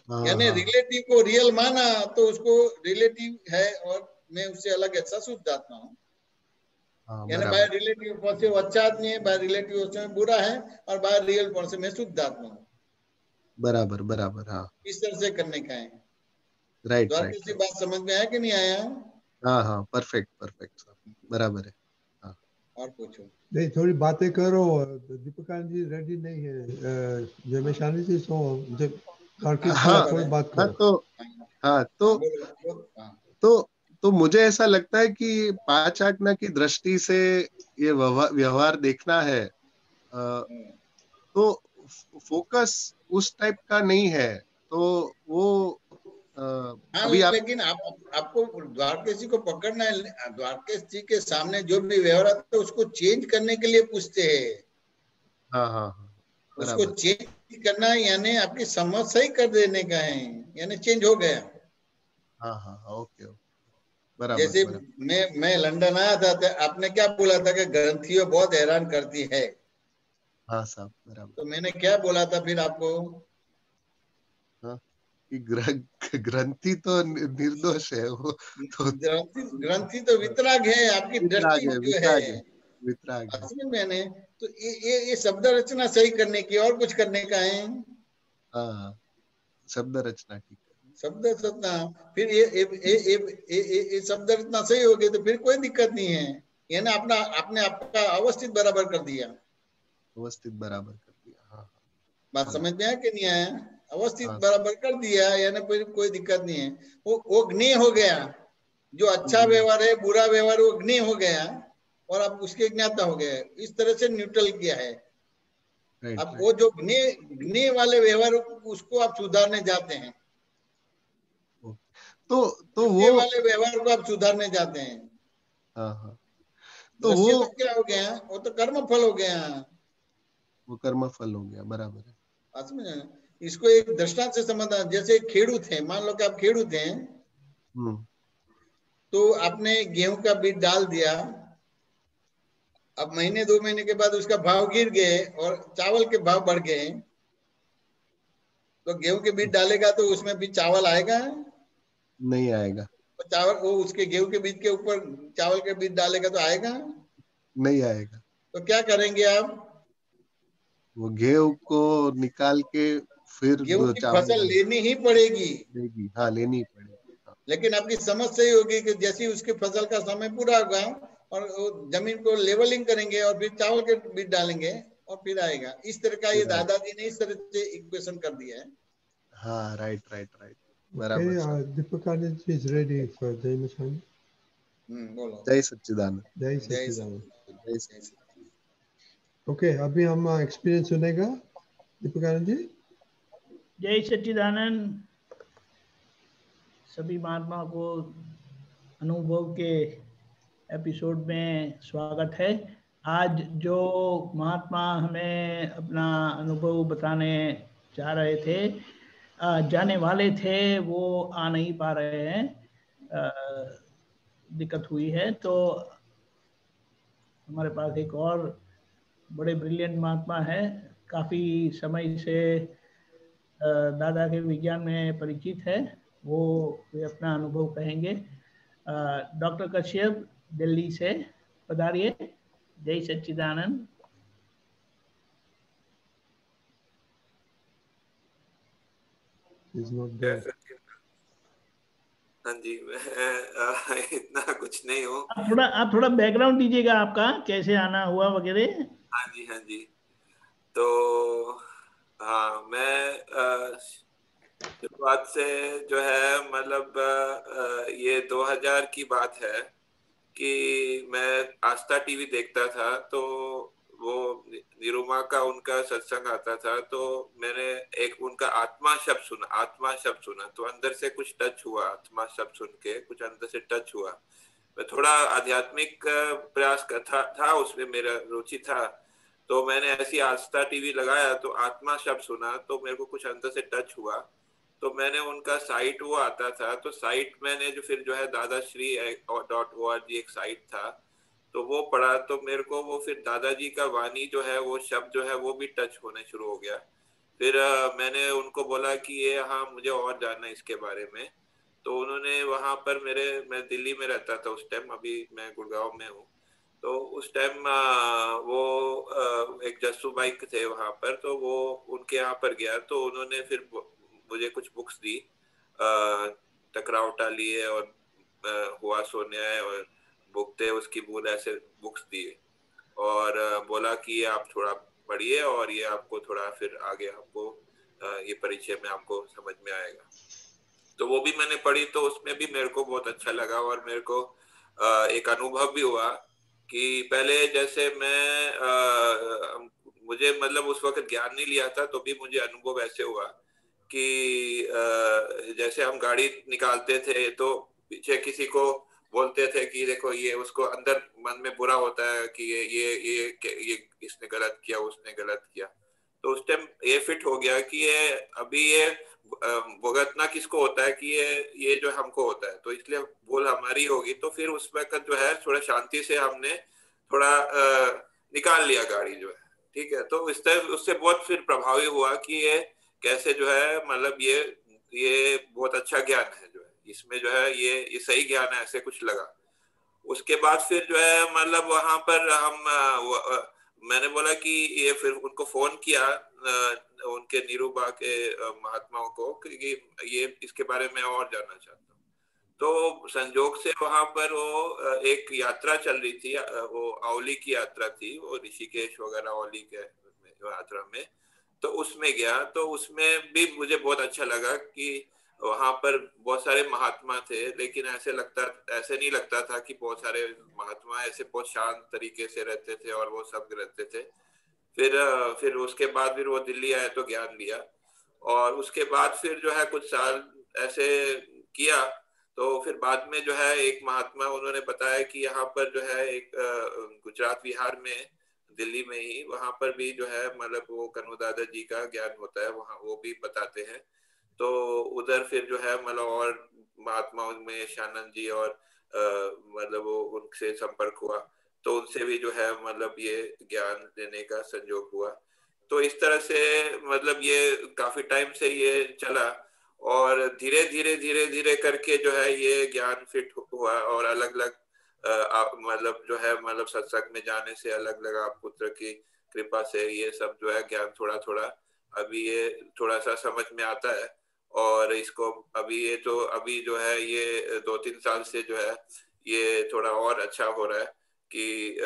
यानी रिलेटिव को रियल माना तो उसको रिलेटिव है और मैं उससे अलग ऐसा शुद्ध आत्मा हूँ. यानी बाय रिलेटिव पॉइंट से वो अच्छा आदमी है, बाय रिलेटिव से बुरा है, और बाय रियल पॉइंट से मैं शुद्ध आत्मा हूँ. बराबर. बराबर. हाँ, इस तरह से करने का है. राइट. राइट. बात समझ में आया कि नहीं आया? हाँ, परफेक्ट. बराबर है. हाँ, और पूछो. नहीं, थोड़ी बातें करो. दीपकानंद जी रेडी नहीं है. जमेशानी जी सो थोड़ी बात करो. तो मुझे ऐसा लगता है कि 5 आज्ञा की दृष्टि से ये व्यवहार देखना है, तो फोकस उस टाइप का नहीं है. तो वो अभी लेकिन आपको द्वारकेश जी को पकड़ना है. द्वारकेश जी के सामने जो भी व्यवहार आता है उसको चेंज करने के लिए पूछते हैं. हाँ. उसको चेंज करना है, यानी आपकी समझ सही कर देने का है, यानी चेंज हो गया. हाँ. ओके. बराबर. जैसे मैं लंदन आया था तो आपने क्या बोला था कि ग्रंथियों बहुत हैरान करती है. हाँ साहब, बराबर. तो मैंने क्या बोला था फिर आपको? हाँ, कि ग्रंथि तो निर्दोष है. वो तो ग्रंथि तो वितराग है, आपकी दृष्टि जो है वितराग. मैंने तो ये शब्द रचना सही करने की और कुछ करने का है. हाँ, शब्द रचना ठीक है। शब्द रचना, फिर ये शब्द रचना सही हो गई तो फिर कोई दिक्कत नहीं है। ये ना अपना आपने आपका अवस्थित बराबर कर दिया। अवस्थित बराबर कर दिया। हाँ बात समझ में आया कि नहीं आया? अवस्थित हाँ। बराबर कर दिया यानी फिर कोई दिक्कत नहीं है। वो ज्ञेय हो गया, जो अच्छा व्यवहार है बुरा व्यवहार वो ज्ञेय हो गया और अब उसके ज्ञाता हो गया। इस तरह से न्यूट्रल किया है। अब वो जो ज्ञेय वाले व्यवहार उसको आप सुधारने जाते हैं। तो वो वाले व्यवहार को आप सुधारने जाते हैं। हाँ हाँ। तो दृश्य वो तो क्या हो गया? वो तो कर्म फल हो गया। वो कर्म फल हो गया, बराबर है। बात समझ आया? इसको एक दृष्टांत से समझना। जैसे खेडूत है, मान लो कि आप खेडूत हैं, तो आपने गेहूं का बीज डाल दिया। अब महीने 2 महीने के बाद उसका भाव गिर गए और चावल के भाव बढ़ गए, तो गेहूं के बीज डालेगा तो उसमें भी चावल आएगा? नहीं आएगा। तो चावल वो उसके गेहूं के बीज के ऊपर चावल के बीज डालेगा तो आएगा? नहीं आएगा। तो क्या करेंगे आप? वो गेहूं को निकाल के फिर गेहूं की चावल फसल लेनी ही पड़ेगी। हाँ, लेनी ही पड़ेगी। हाँ। लेकिन आपकी समझ सही होगी कि जैसी उसकी फसल का समय पूरा होगा और जमीन को लेवलिंग करेंगे और फिर चावल के बीज डालेंगे और फिर आएगा। इस तरह का ये दादाजी ने इस तरह से इक्वेशन कर दिया है। हाँ, right. Okay, Deepakanand is ready for Jai Mishani. बोलो। जय सच्चिदानंद। जय सच्चिदानंद। जय सच्चिदानंद। ओके, अभी हम एक्सपीरियंस सुनेगा दीपकानंद जी। जय सच्चिदानंद। सभी महात्मा को अनुभव के एपिसोड में स्वागत है। आज जो महात्मा हमें अपना अनुभव बताने जा रहे थे, जाने वाले थे, वो आ नहीं पा रहे हैं, दिक्कत हुई है। तो हमारे पास एक और बड़े ब्रिलियंट महात्मा है, काफ़ी समय से दादा के विज्ञान में परिचित है, वो अपना अनुभव कहेंगे। डॉक्टर कश्यप दिल्ली से पधारिए। जय सच्चिदानंद। हाँ जी, मैं इतना कुछ नहीं हूँ। आप थोड़ा बैकग्राउंड दीजिएगा आपका, कैसे आना हुआ वगैरह। हाँ जी। तो हाँ, मैं शुरुआत से जो है मतलब ये 2000 की बात है कि मैं आस्था टीवी देखता था, तो वो निरुमा का उनका सत्संग आता था, तो मैंने एक उनका आत्मा शब्द सुना तो अंदर से कुछ टच हुआ। आत्मा शब्द सुन के कुछ अंदर से टच हुआ। मैं थोड़ा आध्यात्मिक प्रयास था, उसमें मेरा रुचि था, तो मैंने ऐसी आस्था टीवी लगाया तो आत्मा शब्द सुना, तो मेरे को कुछ अंदर से टच हुआ। तो मैंने उनका साइट वो आता था, तो साइट मैंने जो है दादाश्री.org एक साइट था, तो वो पढ़ा, तो मेरे को वो फिर दादाजी का वाणी जो है वो शब्द जो है वो भी टच होने शुरू हो गया। फिर मैंने उनको बोला कि ये हाँ मुझे और जानना है इसके बारे में। तो उन्होंने वहाँ पर मैं दिल्ली में रहता था उस टाइम, अभी मैं गुड़गांव में हूँ। तो उस टाइम वो एक जस्सू भाई थे वहाँ पर, तो वो उनके यहाँ पर गया, तो उन्होंने फिर मुझे कुछ बुक्स दी, टकराव टालिए और हुआ सो न्याय और भुगते उसकी भूल, ऐसे बुक्स दिए और बोला कि आप थोड़ा पढ़िए और ये आपको थोड़ा फिर आगे आपको ये परिचय में आपको समझ में आएगा। तो वो भी मैंने पढ़ी, तो उसमें भी मेरे को बहुत अच्छा लगा और मेरे को एक अनुभव भी हुआ कि पहले जैसे मुझे मतलब उस वक्त ज्ञान नहीं लिया था, तो भी मुझे अनुभव ऐसे हुआ कि जैसे हम गाड़ी निकालते थे तो पीछे किसी को बोलते थे कि देखो ये, उसको अंदर मन में बुरा होता है कि ये इसने गलत किया, उसने गलत किया। तो उस टाइम ये फिट हो गया कि ये अभी ये भुगतना किसको होता है कि ये जो हमको होता है, तो इसलिए भूल हमारी होगी। तो फिर उस वक्त जो है थोड़ा शांति से हमने थोड़ा निकाल लिया गाड़ी जो है, ठीक है। तो उससे बहुत फिर प्रभावी हुआ कि ये कैसे जो है मतलब ये बहुत अच्छा ज्ञान है जो है, इसमें जो है ये सही ज्ञान है, ऐसे कुछ लगा। उसके बाद फिर जो है मतलब वहां पर मैंने बोला कि ये, फिर उनको फोन किया उनके निरूपा के महात्माओं को कि ये इसके बारे में और जानना चाहता हूँ। तो संजोग से वहां पर वो एक यात्रा चल रही थी, वो औली की यात्रा थी, वो ऋषिकेश वगैरह औली के यात्रा में, तो उसमें गया। तो उसमें भी मुझे बहुत अच्छा लगा कि वहां पर बहुत सारे महात्मा थे, लेकिन ऐसे नहीं लगता था कि बहुत सारे महात्मा ऐसे बहुत शांत तरीके से रहते थे और वो सब रहते थे। फिर उसके बाद फिर वो दिल्ली आए तो ज्ञान लिया, और उसके बाद फिर जो है कुछ साल ऐसे किया। तो फिर बाद में जो है एक महात्मा उन्होंने बताया कि यहाँ पर जो है एक गुजरात विहार में, दिल्ली में ही, वहां पर भी जो है मतलब वो कन्हू दादा जी का ज्ञान होता है, वहाँ वो भी बताते हैं। तो उधर फिर जो है मतलब और महात्माओं में शानंद जी और मतलब वो उनसे संपर्क हुआ, तो उनसे भी जो है मतलब ये ज्ञान लेने का संयोग हुआ। तो इस तरह से मतलब ये काफी टाइम से ये चला, और धीरे धीरे करके जो है ये ज्ञान फिट हुआ, और अलग अलग मतलब जो है मतलब सत्संग में जाने से, अलग अलग आप पुत्र की कृपा से ये सब जो है ज्ञान थोड़ा थोड़ा अभी ये थोड़ा सा समझ में आता है। और इसको अभी जो है ये 2-3 साल से जो है ये थोड़ा और अच्छा हो रहा है कि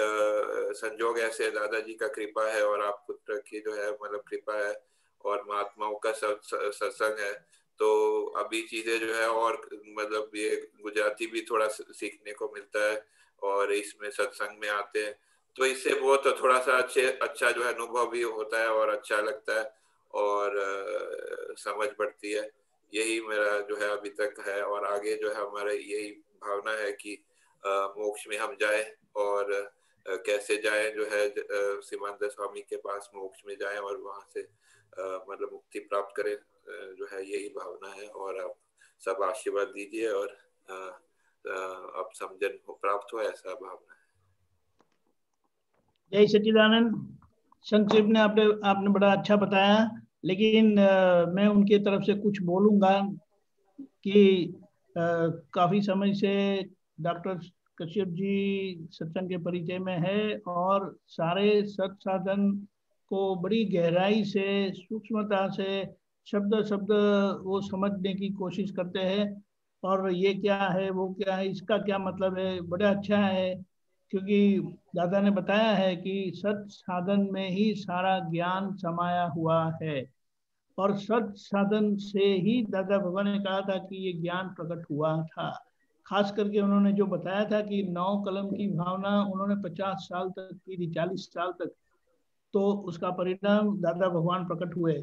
संजोग ऐसे दादाजी का कृपा है और आप पुत्र की जो है मतलब कृपा है और महात्माओं का सत्संग है। तो अभी चीजें जो है और मतलब ये गुजराती भी थोड़ा सीखने को मिलता है, और इसमें सत्संग में आते हैं, तो इससे बहुत थोड़ा सा अच्छा जो है अनुभव भी होता है और अच्छा लगता है और समझ बढ़ती है। यही मेरा जो है अभी तक है, और आगे जो है हमारा यही भावना है कि मोक्ष में हम जाए, और कैसे जाए जो है सीमांत स्वामी के पास मोक्ष में जाए और वहां से मतलब मुक्ति प्राप्त करें, जो है यही भावना है। और आप सब आशीर्वाद दीजिए और अब समझन प्राप्त हो, ऐसा भावना है। जय सच्चिदानंद। संक्षेप में आपने बड़ा अच्छा बताया, लेकिन मैं उनके तरफ से कुछ बोलूंगा कि काफी समय से डॉक्टर कश्यप जी सत्संग के परिचय में है और सारे सत साधन को बड़ी गहराई से, सूक्ष्मता से, शब्द शब्द वो समझने की कोशिश करते हैं, और ये क्या है, वो क्या है, इसका क्या मतलब है, बड़ा अच्छा है। क्योंकि दादा ने बताया है कि सत साधन में ही सारा ज्ञान समाया हुआ है, और सत साधन से ही दादा भगवान ने कहा था कि ये ज्ञान प्रकट हुआ था। खास करके उन्होंने जो बताया था कि 9 कलम की भावना उन्होंने 50 साल तक की थी, 40 साल तक, तो उसका परिणाम दादा भगवान प्रकट हुए।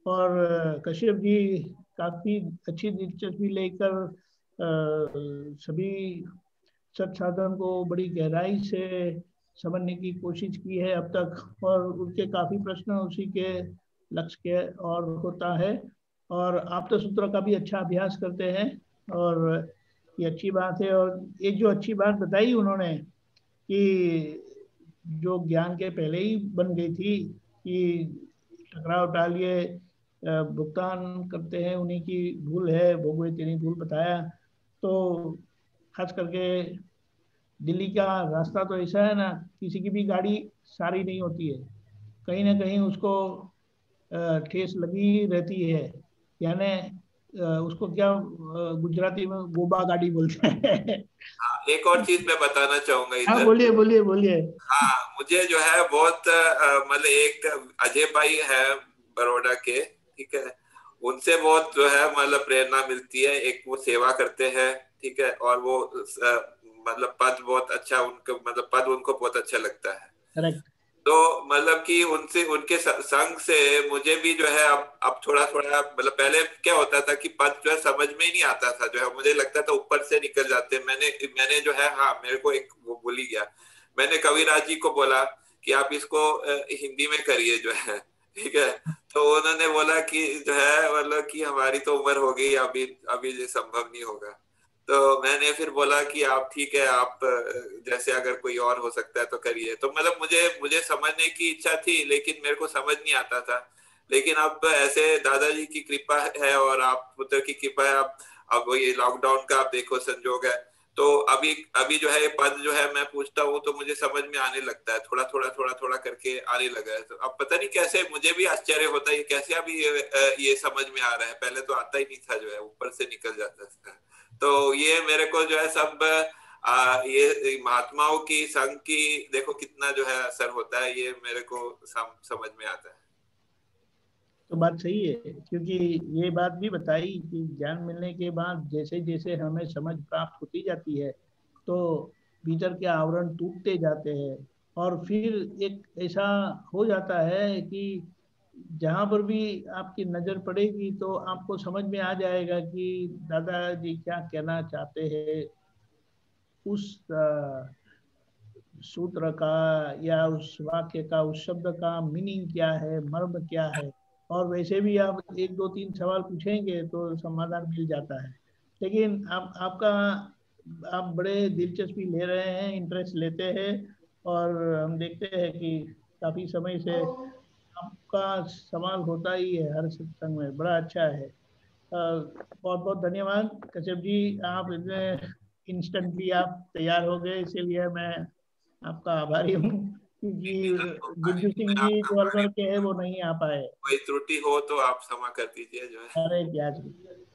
और कश्यप जी काफी अच्छी दिलचस्पी लेकर सभी सत साधन को बड़ी गहराई से समझने की कोशिश की है अब तक, और उनके काफी प्रश्न उसी के लक्ष्य के और होता है। और आप तो सूत्र का भी अच्छा अभ्यास करते हैं, और ये अच्छी बात है। और एक जो अच्छी बात बताई उन्होंने कि जो ज्ञान के पहले ही बन गई थी कि टकराव टालिए, भुगतान करते हैं उन्हीं की भूल है, भोगवे तेरी भूल बताया। तो खास करके दिल्ली का रास्ता तो ऐसा है ना, किसी की भी गाड़ी सारी नहीं होती है, कहीं ना कहीं उसको ठेस लगी रहती है, यानी उसको क्या गुजराती में गोबा गाड़ी बोलते हैं। एक और चीज मैं बताना चाहूंगा इधर। हाँ बोलिए बोलिए बोलिए। हाँ, मुझे जो है बहुत मतलब एक अजय भाई है बड़ौदा के, ठीक है, उनसे बहुत जो है मतलब प्रेरणा मिलती है। एक वो सेवा करते हैं, ठीक है, और वो मतलब पद बहुत अच्छा, उनको मतलब पद उनको बहुत अच्छा लगता है। करेक्ट। तो मतलब कि उनके संग से मुझे भी जो है अब थोड़ा थोड़ा मतलब पहले क्या होता था कि पद जो है समझ में ही नहीं आता था, जो है मुझे लगता था ऊपर से निकल जाते। मैंने जो है, हाँ मेरे को एक वो भूल ही गया, मैंने कविराज जी को बोला कि आप इसको हिंदी में करिए जो है, ठीक है। तो उन्होंने बोला कि जो है मतलब कि हमारी तो उम्र हो गई, अभी ये संभव नहीं होगा। तो मैंने फिर बोला कि आप ठीक है, आप जैसे अगर कोई और हो सकता है तो करिए। तो मतलब मुझे समझने की इच्छा थी, लेकिन मेरे को समझ नहीं आता था। लेकिन अब ऐसे दादाजी की कृपा है और आप पुत्र की कृपा है। अब ये लॉकडाउन का आप देखो संजोग है, तो अभी जो है ये पद जो है मैं पूछता हूँ तो मुझे समझ में आने लगता है, थोड़ा थोड़ा करके आने लगा है। तो अब पता नहीं कैसे, मुझे भी आश्चर्य होता है ये कैसे अभी ये समझ में आ रहा है, पहले तो आता ही नहीं था, जो है ऊपर से निकल जाता था। तो ये मेरे को जो है सब ये महात्माओं की संग की देखो कितना जो है असर होता है, ये मेरे को समझ में आता है। तो बात सही है, क्योंकि ये बात भी बताई कि ज्ञान मिलने के बाद जैसे जैसे हमें समझ प्राप्त होती जाती है तो भीतर के आवरण टूटते जाते हैं, और फिर एक ऐसा हो जाता है कि जहां पर भी आपकी नजर पड़ेगी तो आपको समझ में आ जाएगा कि दादाजी क्या कहना चाहते हैं, उस सूत्र का या उस वाक्य का, उस शब्द का मीनिंग क्या है, मर्म क्या है। और वैसे भी आप 1 2 3 सवाल पूछेंगे तो समाधान मिल जाता है। लेकिन आप बड़े दिलचस्पी ले रहे हैं, इंटरेस्ट लेते हैं, और हम देखते हैं कि काफी समय से आपका सवाल होता ही है हर सत्संग में, बड़ा अच्छा है। बहुत बहुत धन्यवाद कश्यप जी, आप इतने इंस्टेंटली आप तैयार हो गए, इसीलिए मैं आपका आभारी हूँ, क्योंकि गुड्डू सिंह जी जो अलवर के हैं वो नहीं आ पाए। कोई त्रुटि हो तो आप क्षमा कर दीजिए जो है। अरे क्या,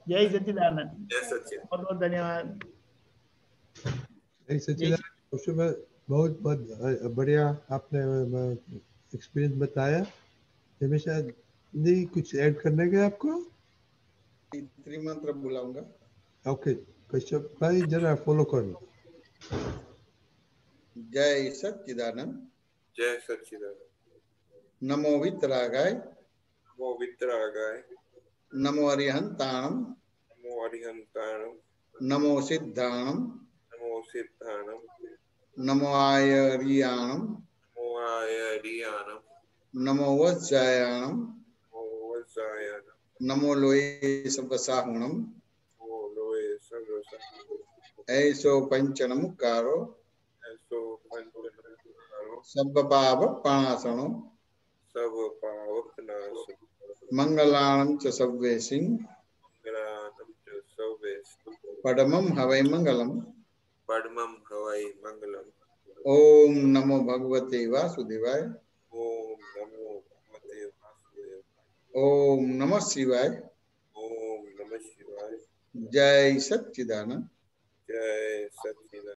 जय सच्चिदानंद, जय सच्चिदानंद, बहुत बहुत धन्यवाद। जय सच्चिदानंद, बहुत बहुत बढ़िया आपने एक्सपीरियंस बताया। हमेशा नहीं कुछ ऐड करने के आपको? त्रिमंत्र बुलाऊंगा। ओके कश्यप भाई जरा फॉलो करो। जय सच्चिदानंद, जय सच्चिदानंद, नमो वितरागाय, नमो वितरागाय, नमो अरिहंताणम, नमो अरिहंताणम, नमो सिद्धाणम, नमो सिद्धाणम, नमो आयरियाणम, नमो आयरियाणम, नमो वज्जायाणम, नमो वज्जायाणम, नमो लोये सर्वसाहुणम, नमो लोये सर्वसाहुणम, ऐसो पंचनमुकारो, ऐसो पंचनमुकारो, सब पाप प्रणासनो, सब पाप नाशनो, मंगलाणं च सव्वेसिं, मंगलानं च सव्वेसिं, पडमं हवै मंगलम, पद्मं हवै मंगलम। ओम नमो भगवते वासुदेवाय, ओम नमो भगवते वासुदेवाय, ओम नमः शिवाय, ओम नमः शिवाय। जय सच्चिदानंद, जय सच्चिदानंद।